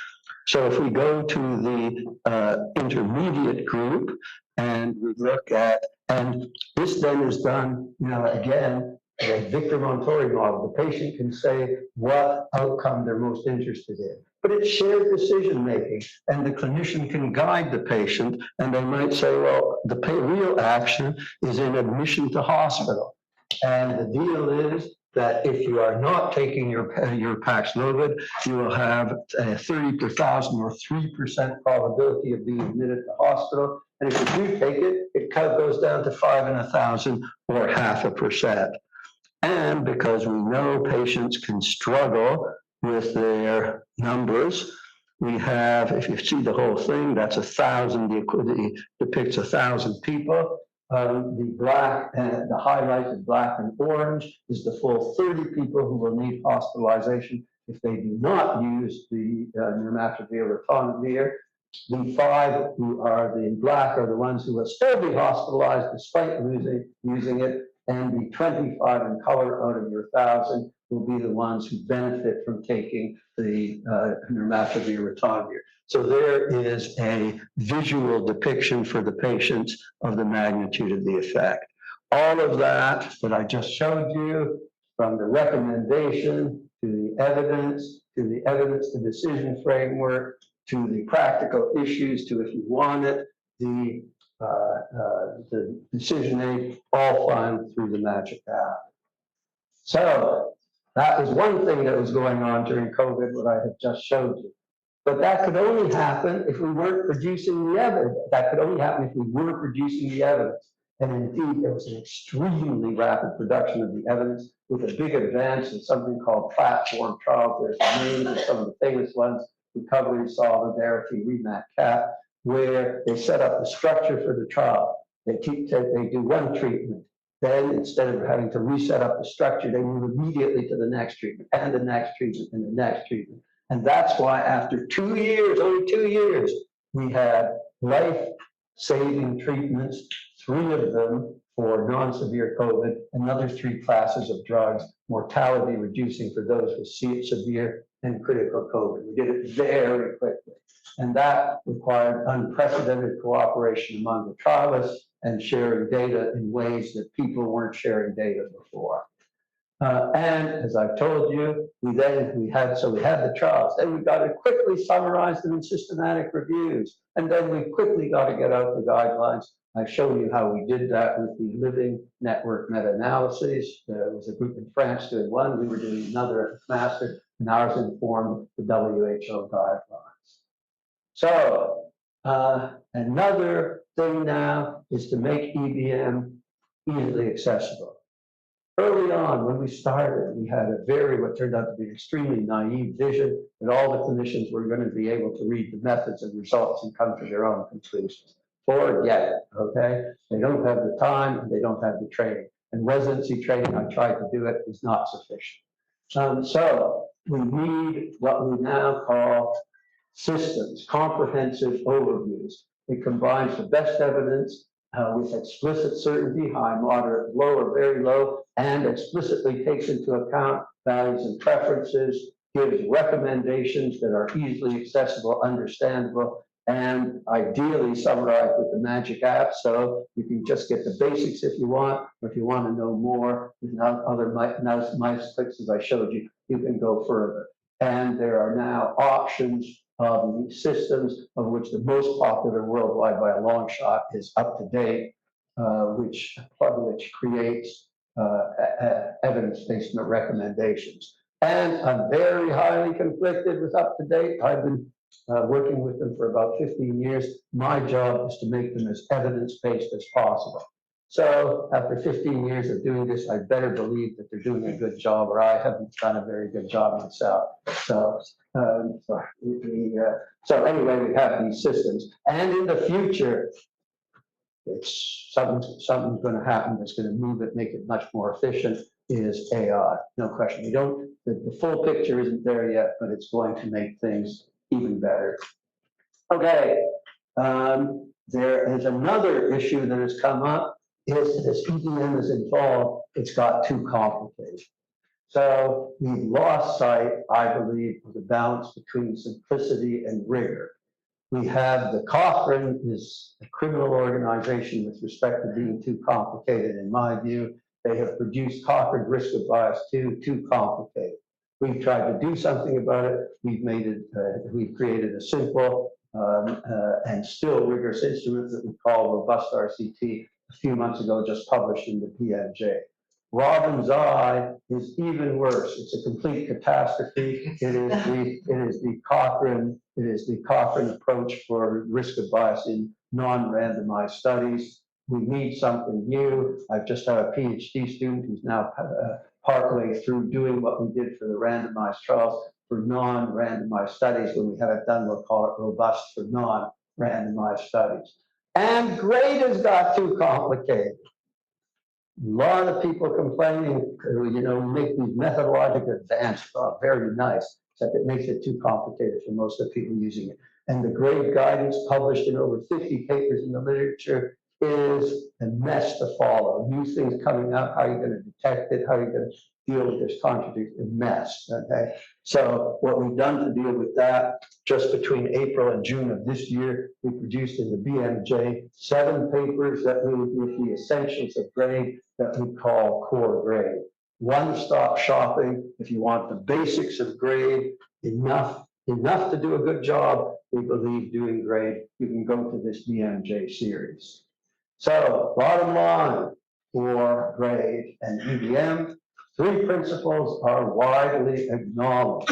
So if we go to the intermediate group, and we look at, and this then is done, again, a Victor Montori model. The patient can say what outcome they're most interested in. But it's shared decision making, and the clinician can guide the patient, and they might say, well, the real action is in admission to hospital. And the deal is that if you are not taking your Paxlovid, you will have a 30 per thousand or 3% probability of being admitted to hospital. And if you do take it, it goes down to 5 in 1,000 or 0.5%. And because we know patients can struggle with their numbers, We have, if you see the whole thing, that's 1,000, depicts 1,000 people. The black and the highlighted black and orange is the full 30 people who will need hospitalization if they do not use the nirmatrelvir ritonavir. The 5 who are in black are the ones who will still be hospitalized despite using it, and the 25 in color out of your 1,000 will be the ones who benefit from taking the nirmatrelvir ritonavir. So there is a visual depiction for the patients of the magnitude of the effect. All of that I just showed you, from the recommendation to the evidence to decision framework, to the practical issues, to if you want it, the decision aid, all found through the Magic app. So that was one thing that was going on during COVID, what I have just showed you. But that could only happen if we weren't producing the evidence. That could only happen if we weren't producing the evidence. And indeed, there was an extremely rapid production of the evidence with a big advance in something called platform trials. There's the names of some of the famous ones: Recovery, Solidarity, REMAT-CAP, where they set up the structure for the trial. They do one treatment. Then instead of having to reset up the structure, they move immediately to the next treatment and the next treatment and the next treatment. And that's why after 2 years, only 2 years, we had life-saving treatments, 3 of them for non-severe COVID, another 3 classes of drugs, mortality reducing for those with severe and critical COVID. We did it very quickly. And that required unprecedented cooperation among the trialists and sharing data in ways that people weren't sharing data before. And as I've told you, we had the trials. Then we got to quickly summarize them in systematic reviews. And then we quickly got to get out the guidelines. I've shown you how we did that with the living network meta-analyses. There was a group in France doing one, we were doing another at Master, and ours informed the WHO guidelines. So another thing now is to make EBM easily accessible. Early on, when we started, we had what turned out to be an extremely naive vision that all the clinicians were going to be able to read the methods and results and come to their own conclusions. Forget it, okay? They don't have the time and they don't have the training. And residency training, I tried to do it, is not sufficient. So we need what we now call systems, comprehensive overviews. It combines the best evidence with explicit certainty, high, moderate, low, or very low, and explicitly takes into account values and preferences, gives recommendations that are easily accessible, understandable, and ideally summarized with the Magic app, so you can just get the basics if you want, or if you want to know more, without other mouse clicks, as I showed you, you can go further. And there are now options of systems, of which the most popular worldwide by a long shot is UpToDate, which creates evidence-based recommendations. And I'm very highly conflicted with UpToDate. I've been working with them for about 15 years. My job is to make them as evidence-based as possible. So after 15 years of doing this, I better believe that they're doing a good job, or I haven't done a very good job myself. So anyway, we have these systems, and in the future, it's something's going to happen that's going to move it, make it much more efficient. Is AI, no question. The full picture isn't there yet, but it's going to make things even better. Okay, there is another issue that has come up. Is this EBM is involved, it's got too complicated. So we've lost sight, I believe, of the balance between simplicity and rigor. We have the Cochrane is a criminal organization with respect to being too complicated, in my view. They have produced Cochrane risk of bias too complicated. We've tried to do something about it. We've created a simple and still rigorous instrument that we call robust RCT. A few months ago, just published in the PMJ. Robin's Eye is even worse. It's a complete catastrophe. It is the Cochrane approach for risk of bias in non-randomized studies. We need something new. I've just had a PhD student who's now partway through doing what we did for the randomized trials. for non-randomized studies. When we have it done, we'll call it robust for non-randomized studies. And grade has got too complicated. A lot of people complaining, we make these methodological advances, very nice, except it makes it too complicated for most of the people using it. And the grade guidance published in over 50 papers in the literature is a mess to follow. New things coming up, how you're going to detect it, how you're going to deal with this contradiction, a mess, okay? So what we've done to deal with that, just between April and June of this year, we produced in the BMJ 7 papers that move with the essentials of grade that we call core grade. One-stop shopping, if you want the basics of grade, enough to do a good job, we believe doing grade, you can go to this BMJ series. So bottom line for grade and EDM, 3 principles are widely acknowledged.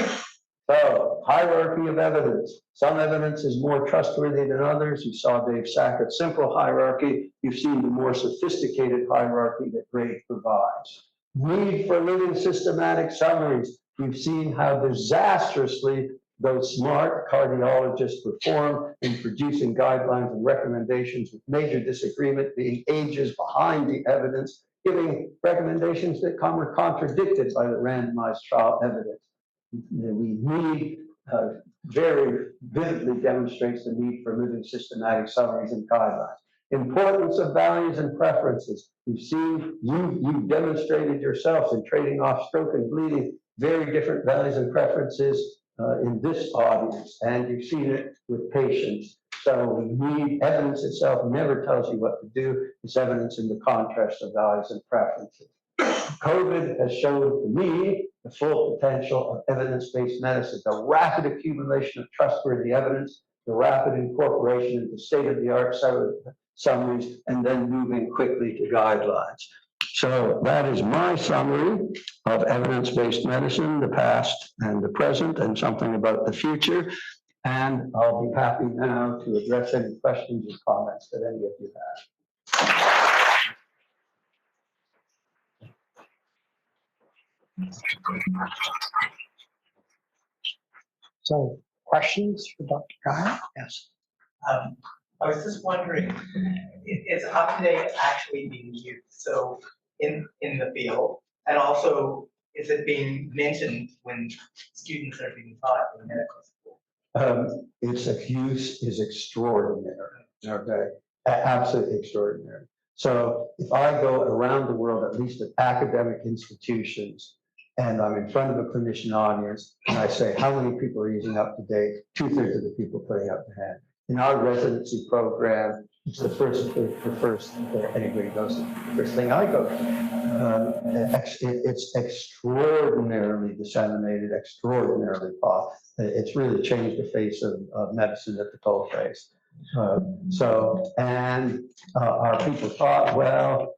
So hierarchy of evidence. Some evidence is more trustworthy than others. You saw Dave Sackett's simple hierarchy. You've seen the more sophisticated hierarchy that grade provides. Need for living systematic summaries. You've seen how disastrously those smart cardiologists perform in producing guidelines and recommendations with major disagreement being ages behind the evidence, giving recommendations that come are contradicted by the randomized trial evidence. We need, very vividly demonstrates the need for living systematic summaries and guidelines. Importance of values and preferences. You've seen, you've demonstrated yourselves in trading off stroke and bleeding, very different values and preferences in this audience, and you've seen it with patients. So we need evidence itself never tells you what to do. It's evidence in the contrast of values and preferences. COVID has shown to me the full potential of evidence-based medicine, the rapid accumulation of trustworthy evidence, the rapid incorporation into state-of-the-art summaries, and then moving quickly to guidelines. So that is my summary of evidence-based medicine, the past and the present, and something about the future. And I'll be happy now to address any questions or comments that any of you have. So, questions for Dr. Guyatt? Yes. I was just wondering, is up-to-date actually being used, so in the field, and also is it being mentioned when students are being taught in medical school? Its use is extraordinary, okay? Absolutely extraordinary. So if I go around the world, at least at academic institutions, and I'm in front of a clinician audience, and I say, how many people are using up to date? 2/3 of the people putting up their hand. In our residency program, it's the first anybody goes, the first thing I go to. It's extraordinarily disseminated, extraordinarily popular. It's really changed the face of medicine at the coalface. Are people taught? Well,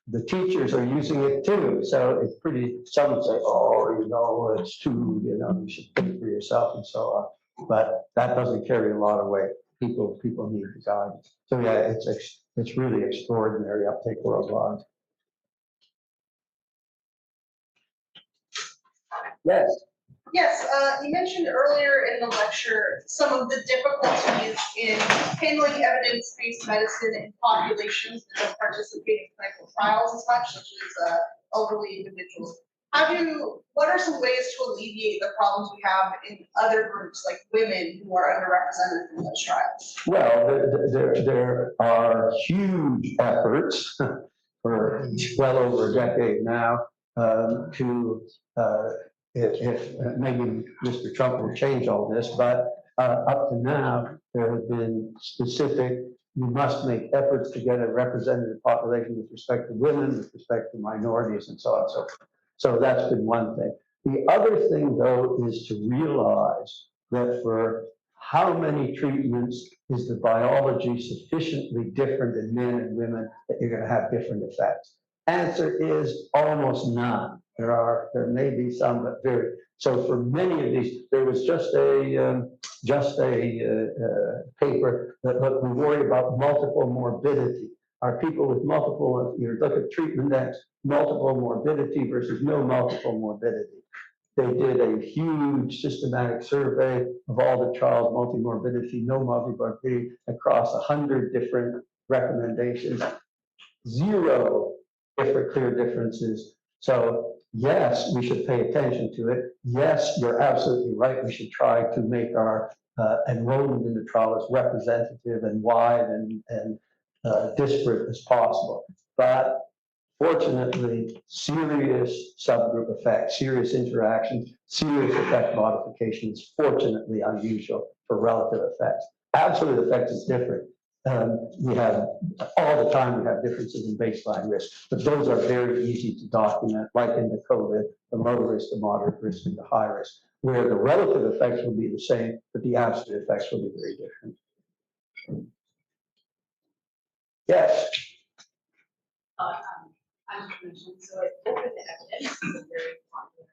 the teachers are using it too. So it's pretty, some would say, oh, it's too, you should think for yourself and so on. But that doesn't carry a lot of weight. People need the guidance. So yeah, it's really extraordinary uptake worldwide. Yes. Yes, you mentioned earlier in the lecture some of the difficulties in handling evidence-based medicine in populations that don't participate in clinical trials as much, such as elderly individuals. What are some ways to alleviate the problems we have in other groups, like women who are underrepresented in those trials? Well, there are huge efforts for well over a decade now to if maybe Mr. Trump will change all this, but up to now, there have been specific, you must make efforts to get a representative population with respect to women, with respect to minorities, and so on and so forth. So that's been one thing. The other thing, though, is to realize that for how many treatments is the biology sufficiently different in men and women that you're going to have different effects? Answer is almost none. There may be some, but very. So for many of these, there was just a paper that looked, we worry about multiple morbidity. Are people with multiple, you look at treatment that's multiple morbidity versus no multiple morbidity. They did a huge systematic survey of all the trials, multimorbidity, no multimorbidity, across 100 different recommendations. 0 different clear differences. So yes, we should pay attention to it. Yes, you're absolutely right. We should try to make our enrollment in the trial as representative and wide and disparate as possible. But fortunately, serious subgroup effects, serious interactions, serious effect modification is fortunately unusual for relative effects. Absolute effects is different. We have, all the time, we have differences in baseline risk, but those are very easy to document, like in the COVID, the low risk, the moderate risk, and the high risk, where the relative effects will be the same, but the absolute effects will be very different. Yes. As you mentioned, so it Open Evidence is a very popular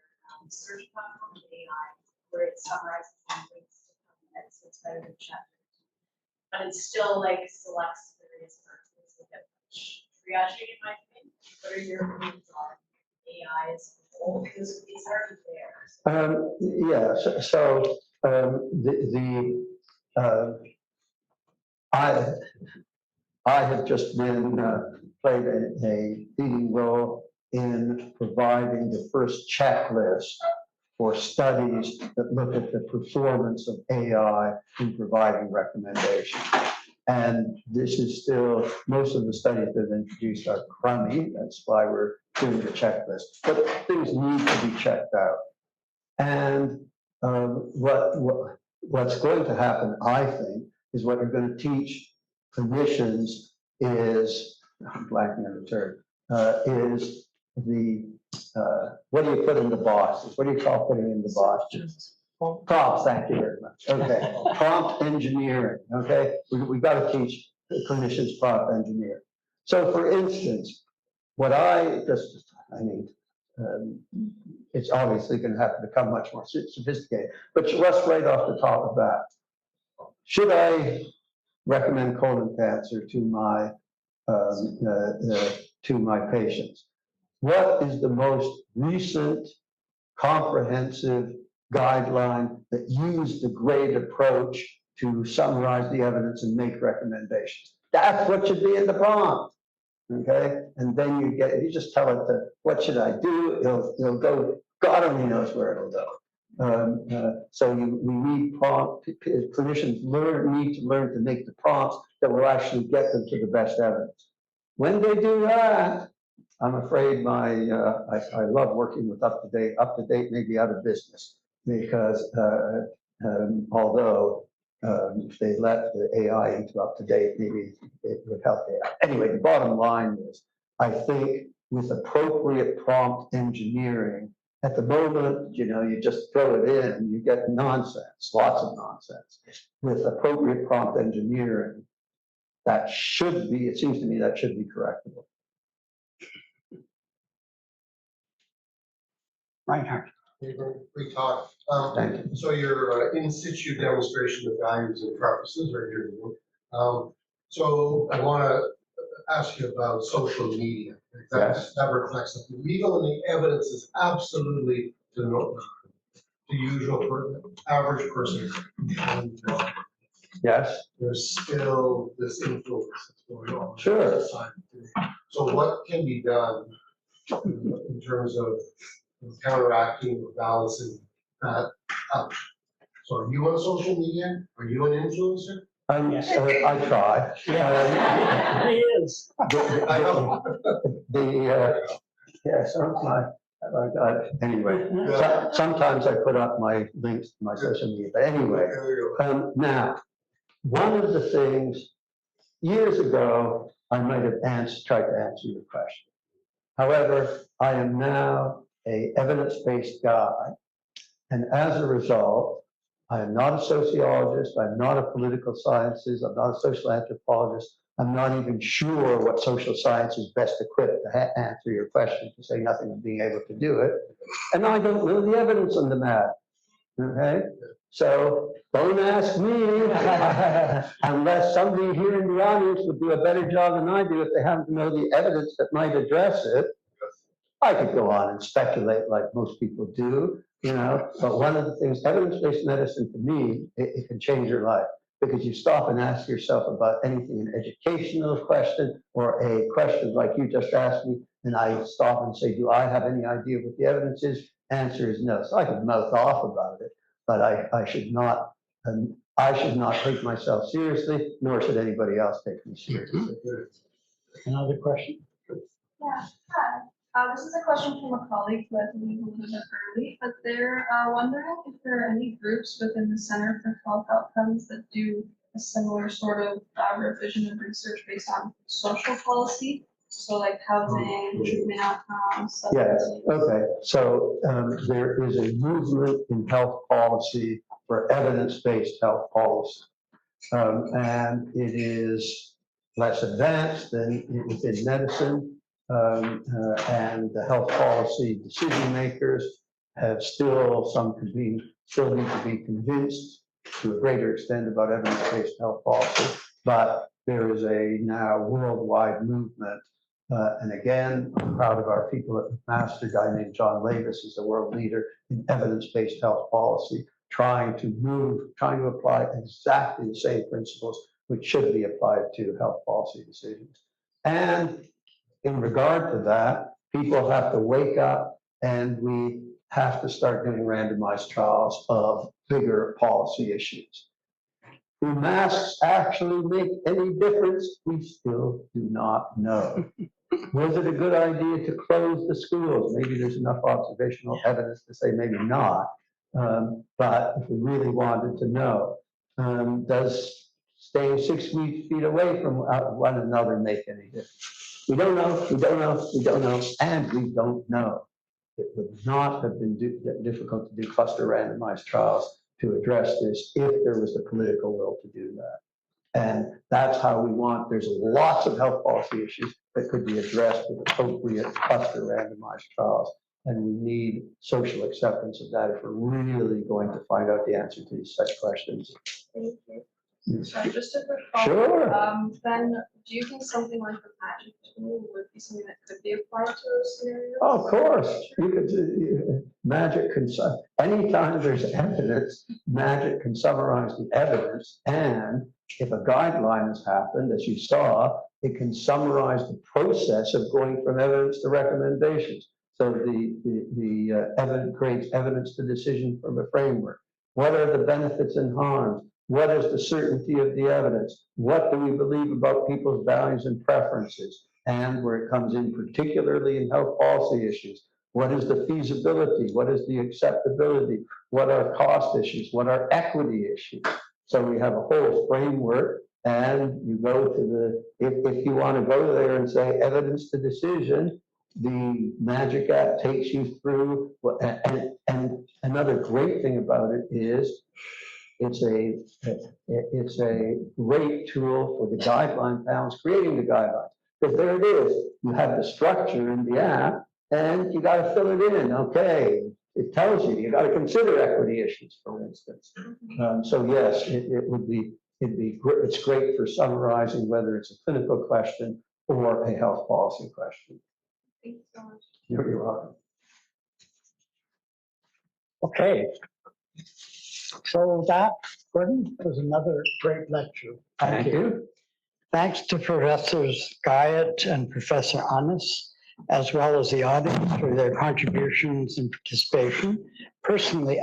search platform with AI where it summarizes and links to comments, so it's better than chapter. But it still like selects various parts. It's a bit much triaging in my opinion. What are your opinions on AI as a whole? Because it's already there. I have just been played a leading role in providing the first checklist for studies that look at the performance of AI in providing recommendations. And this is still, most of the studies that have introduced are crummy. That's why we're doing the checklist. But things need to be checked out. And what's going to happen, I think, is what you're going to teach clinicians is, I'm blanking on the term, is the, what do you put in the boxes? What do you call putting in the boxes? Prompts, thank you very much. Okay, prompt engineering, okay? We've got to teach clinicians prompt engineering. So for instance, what it's obviously going to have to become much more sophisticated, but let's right off the top of that. Should I recommend colon cancer to my patients? What is the most recent comprehensive guideline that used the GRADE approach to summarize the evidence and make recommendations? That's what should be in the prompt. Okay, and then you just tell it what should I do? It'll go. God only knows where it'll go. So we need clinicians need to learn to make the prompts that will actually get them to the best evidence. When they do that, I'm afraid I love working with up to date, maybe out of business, because although if they let the AI into up to date, maybe it would help AI. Anyway, the bottom line is, I think with appropriate prompt engineering, at the moment, you just throw it in and you get nonsense, lots of nonsense. With appropriate prompt engineering, it seems to me that should be correctable. Reinhardt. Great talk. Thank you. So your in situ demonstration of values and preferences are here. So I want to ask you about social media. Yes. That reflects something. Even when the evidence is absolutely the usual average person, and Yes. there's still this influence that's going on. Sure. So what can be done in terms of counteracting or balancing that out? So are you on social media? Are you an influencer? I try. He is. I know. Yes, anyway, sometimes I put up my links to my social media, but anyway. Now, one of the things, years ago, I might have tried to answer your question. However, I am now an evidence-based guy, and as a result, I am not a sociologist, I'm not a political scientist, I'm not a social anthropologist, I'm not even sure what social science is best equipped to answer your question, to say nothing of being able to do it, and I don't know the evidence on the matter, okay? So don't ask me unless somebody here in the audience would do a better job than I do if they happen to know the evidence that might address it. I could go on and speculate like most people do, But one of the things, evidence-based medicine, to me, it can change your life. Because you stop and ask yourself about anything, an educational question or a question like you just asked me, and I stop and say, do I have any idea what the evidence is? Answer is no. So I can mouth off about it, but I should not take myself seriously, nor should anybody else take me seriously. Another question? Yeah, hi. This is a question from a colleague who had to leave a little bit early, but they're wondering if there are any groups within the Center for Health Outcomes that do a similar sort of revision of research based on social policy. So like housing, treatment outcomes. Yes, okay. So there is a movement in health policy for evidence-based health policy. And it is less advanced than within medicine. And the health policy decision makers have still need to be convinced to a greater extent about evidence-based health policy. But there is a now worldwide movement. And again, I'm proud of our people at McMaster. A guy named John Lavis is a world leader in evidence-based health policy, trying to apply exactly the same principles which should be applied to health policy decisions. And in regard to that, people have to wake up and we have to start doing randomized trials of bigger policy issues. Do masks actually make any difference? We still do not know. Was it a good idea to close the schools? Maybe there's enough observational evidence to say maybe not. But if we really wanted to know, does staying 6 feet away from one another make any difference? We don't know, and we don't know. It would not have been difficult to do cluster randomized trials to address this if there was the political will to do that. And that's how we want, there's lots of health policy issues that could be addressed with appropriate cluster randomized trials. And we need social acceptance of that if we're really going to find out the answer to these such questions. Thank you. Sorry, just a quick Sure. Then, do you think something like the magic tool would be something that could be applied to those scenarios? Oh, of course, you could, magic can, anytime there's evidence, magic can summarize the evidence. And if a guideline has happened, as you saw, it can summarize the process of going from evidence to recommendations. So the evidence creates evidence to decision from a framework. What are the benefits and harms? What is the certainty of the evidence? What do we believe about people's values and preferences? And where it comes in particularly in health policy issues, what is the feasibility? What is the acceptability? What are cost issues? What are equity issues? So we have a whole framework, and you go to if you want to go there and say evidence to decision, the Magic Act takes you through, and another great thing about it is it's a great tool for the guideline panels creating the guidelines. Because there it is, you have the structure in the app, and you got to fill it in. Okay, it tells you got to consider equity issues, for instance. So yes, it's great for summarizing whether it's a clinical question or a health policy question. Thank you so much. You're welcome. Okay. So that, Gordon, was another great lecture. Thank you. Thanks to Professors Guyatt and Professor Annis, as well as the audience for their contributions and participation. Personally,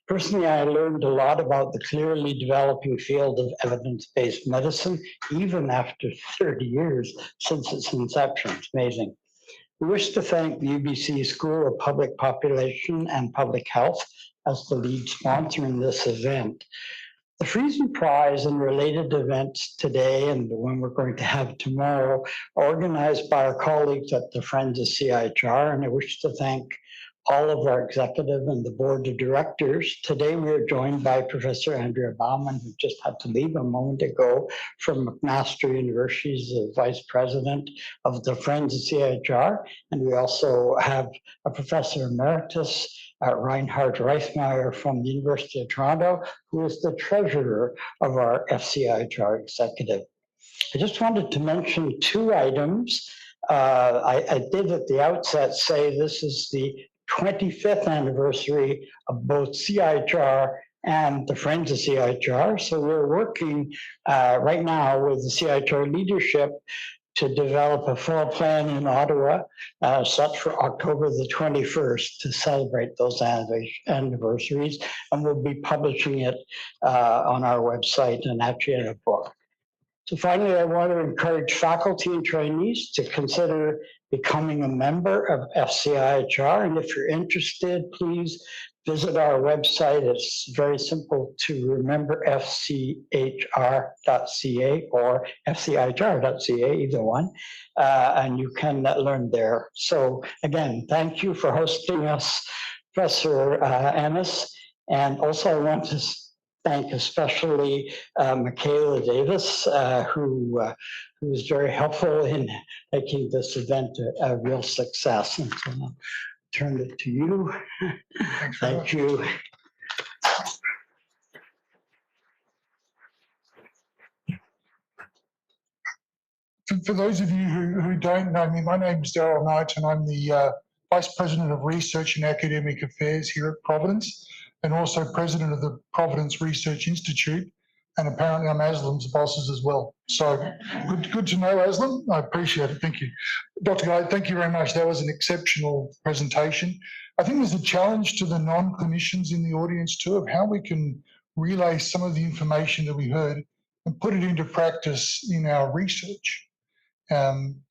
Personally, I learned a lot about the clearly developing field of evidence-based medicine, even after 30 years since its inception. It's amazing. We wish to thank the UBC School of Public Population and Public Health as the lead sponsor in this event. The Friesen Prize and related events today and the one we're going to have tomorrow are organized by our colleagues at the Friends of CIHR, and I wish to thank all of our executive and the board of directors. Today we are joined by Professor Andrea Baumann, who just had to leave a moment ago from McMaster University, as the vice president of the Friends of CIHR. And we also have a professor emeritus, Reinhard Reismeyer from the University of Toronto, who is the treasurer of our FCIHR executive. I just wanted to mention two items. I did at the outset say this is the 25th anniversary of both CIHR and the Friends of CIHR. So we're working right now with the CIHR leadership to develop a fall plan in Ottawa, set for October the 21st to celebrate those anniversaries. And we'll be publishing it on our website and actually in a book. So finally, I want to encourage faculty and trainees to consider becoming a member of FCIHR. And if you're interested, please visit our website. It's very simple to remember, fcihr.ca or fcihr.ca, either one, and you can learn there. So again, thank you for hosting us, Professor Annis. And also I want to thank especially Michaela Davis, who was very helpful in making this event a real success. And so I'll turn it to you. Thank you. For those of you who don't know me, my name is Darryl Knight, and I'm the Vice President of Research and Academic Affairs here at Providence, and also President of the Providence Research Institute. And apparently I'm Aslam's bosses as well. So good to know, Aslam. I appreciate it. Thank you. Dr. Guyatt, thank you very much. That was an exceptional presentation. I think there's a challenge to the non-clinicians in the audience too, of how we can relay some of the information that we heard and put it into practice in our research. Don't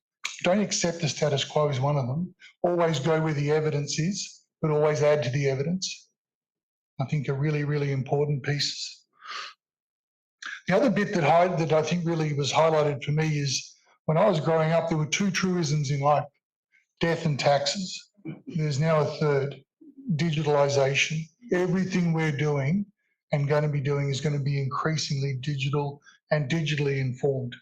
accept the status quo is one of them. Always go where the evidence is, but always add to the evidence. I think are really, really important pieces. The other bit that I think really was highlighted for me is when I was growing up, there were two truisms in life, death and taxes. There's now a third, digitalization. Everything we're doing and going to be doing is going to be increasingly digital and digitally informed.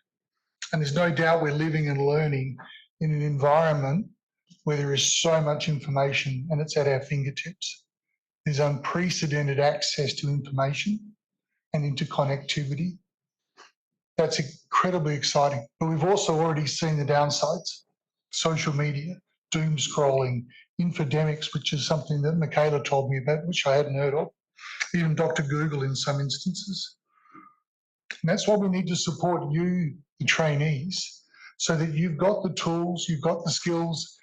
And there's no doubt we're living and learning in an environment where there is so much information and it's at our fingertips. There's unprecedented access to information and interconnectivity. That's incredibly exciting. But we've also already seen the downsides. Social media, doom scrolling, infodemics, which is something that Michaela told me about, which I hadn't heard of, even Dr. Google in some instances. And that's why we need to support you, the trainees, so that you've got the tools, you've got the skills,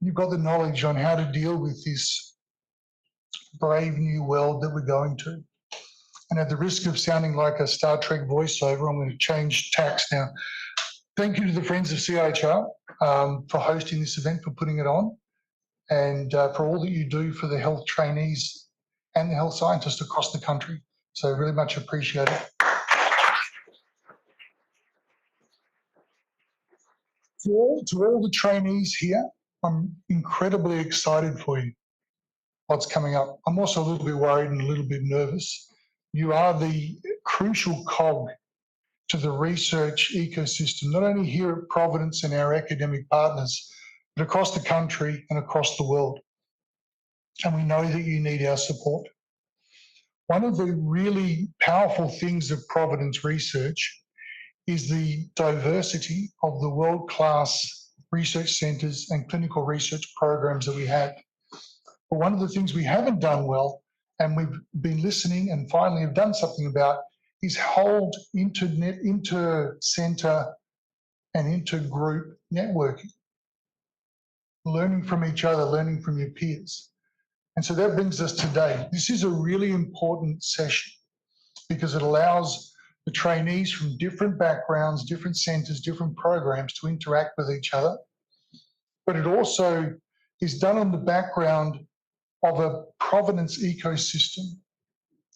you've got the knowledge on how to deal with this brave new world that we're going to. And at the risk of sounding like a Star Trek voiceover, I'm going to change tacks now. Thank you to the Friends of CIHR for hosting this event, for putting it on, and for all that you do for the health trainees and the health scientists across the country. So really much appreciate it. To all the trainees here, I'm incredibly excited for you, what's coming up. I'm also a little bit worried and a little bit nervous. You are the crucial cog to the research ecosystem, not only here at Providence and our academic partners, but across the country and across the world. And we know that you need our support. One of the really powerful things of Providence research is the diversity of the world-class research centres and clinical research programs that we have. But one of the things we haven't done well, and we've been listening and finally have done something about, is hold inter-centre and inter-group networking, learning from each other, learning from your peers. And so that brings us today. This is a really important session because it allows the trainees from different backgrounds, different centres, different programs to interact with each other. But it also is done on the background of a Providence ecosystem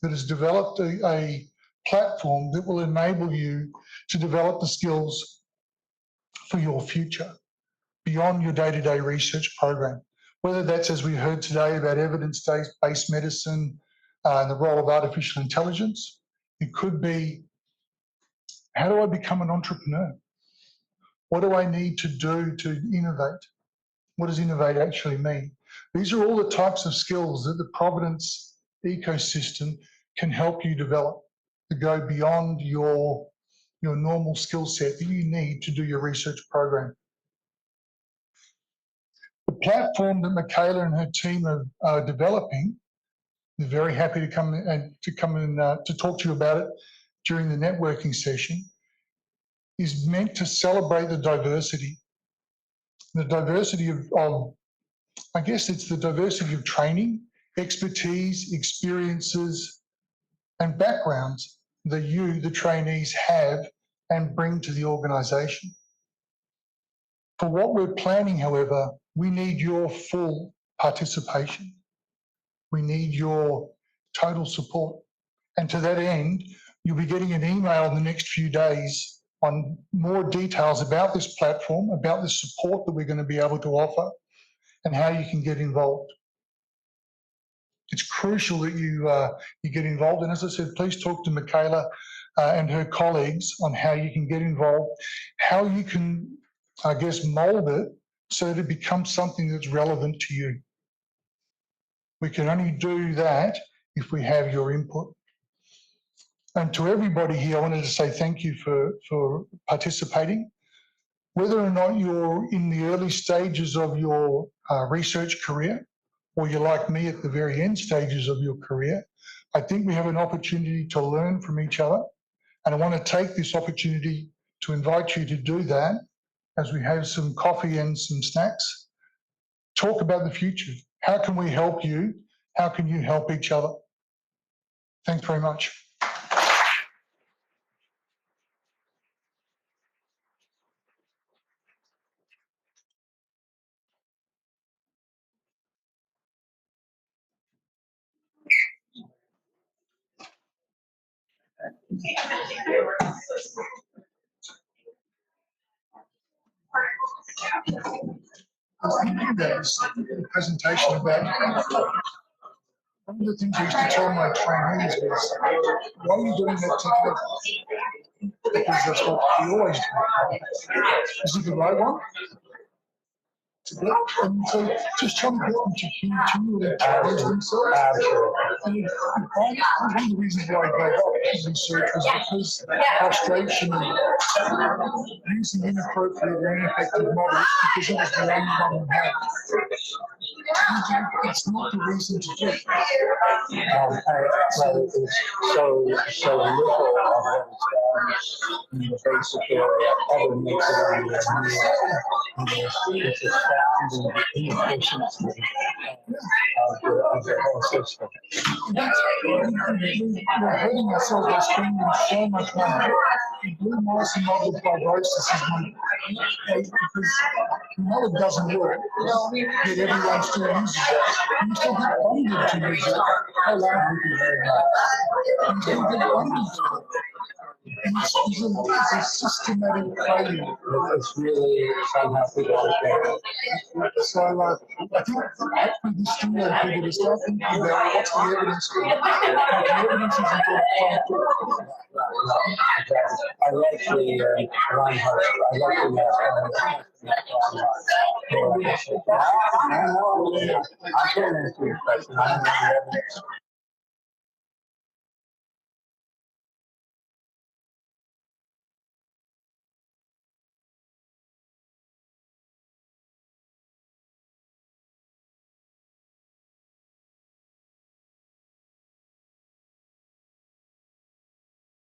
that has developed a platform that will enable you to develop the skills for your future beyond your day-to-day research program. Whether that's, as we heard today, about evidence-based medicine and the role of artificial intelligence, it could be, how do I become an entrepreneur? What do I need to do to innovate? What does innovate actually mean? These are all the types of skills that the Providence ecosystem can help you develop to go beyond your normal skill set that you need to do your research program. The platform that Michaela and her team are developing, they're very happy to come and to talk to you about it during the networking session, is meant to celebrate the diversity. The diversity of, I guess it's the diversity of training, expertise, experiences, and backgrounds that you, the trainees, have and bring to the organisation. For what we're planning, however, we need your full participation. We need your total support. And to that end, you'll be getting an email in the next few days on more details about this platform, about the support that we're going to be able to offer, and how you can get involved. It's crucial that you get involved. And as I said, please talk to Michaela and her colleagues on how you can get involved, how you can, I guess, mold it so that it becomes something that's relevant to you. We can only do that if we have your input. And to everybody here, I wanted to say thank you for participating. Whether or not you're in the early stages of your research career, or you're like me at the very end stages of your career, I think we have an opportunity to learn from each other. And I want to take this opportunity to invite you to do that as we have some coffee and some snacks. Talk about the future. How can we help you? How can you help each other? Thanks very much. The presentation about one of the things I used to tell my trainees was, why are you doing that technique? Because that's what we always do. Is it the right one? And so just trying to get them to continually challenge themselves. And one of the reasons why I gave up research was because frustration and using inappropriate or ineffective models because it was the only one we had. It's not the reason to do it. Well, it's so little of what is done in the basic area ever makes it on the new. It's astounding the inefficiency of the whole system. We're hurting ourselves by spending so much money. Blue mice and model fibrosis is one because we know it doesn't work, yet everyone still uses it. And you still get funded to use it. I like it very much. You still get funded to it. And it's a systematic failure. It's really somehow people understand. So I think hopefully this stimulates people to start thinking about what's the evidence for. The evidence isn't all I like the Reinhardt. I like the I can't answer your question. I don't know the evidence.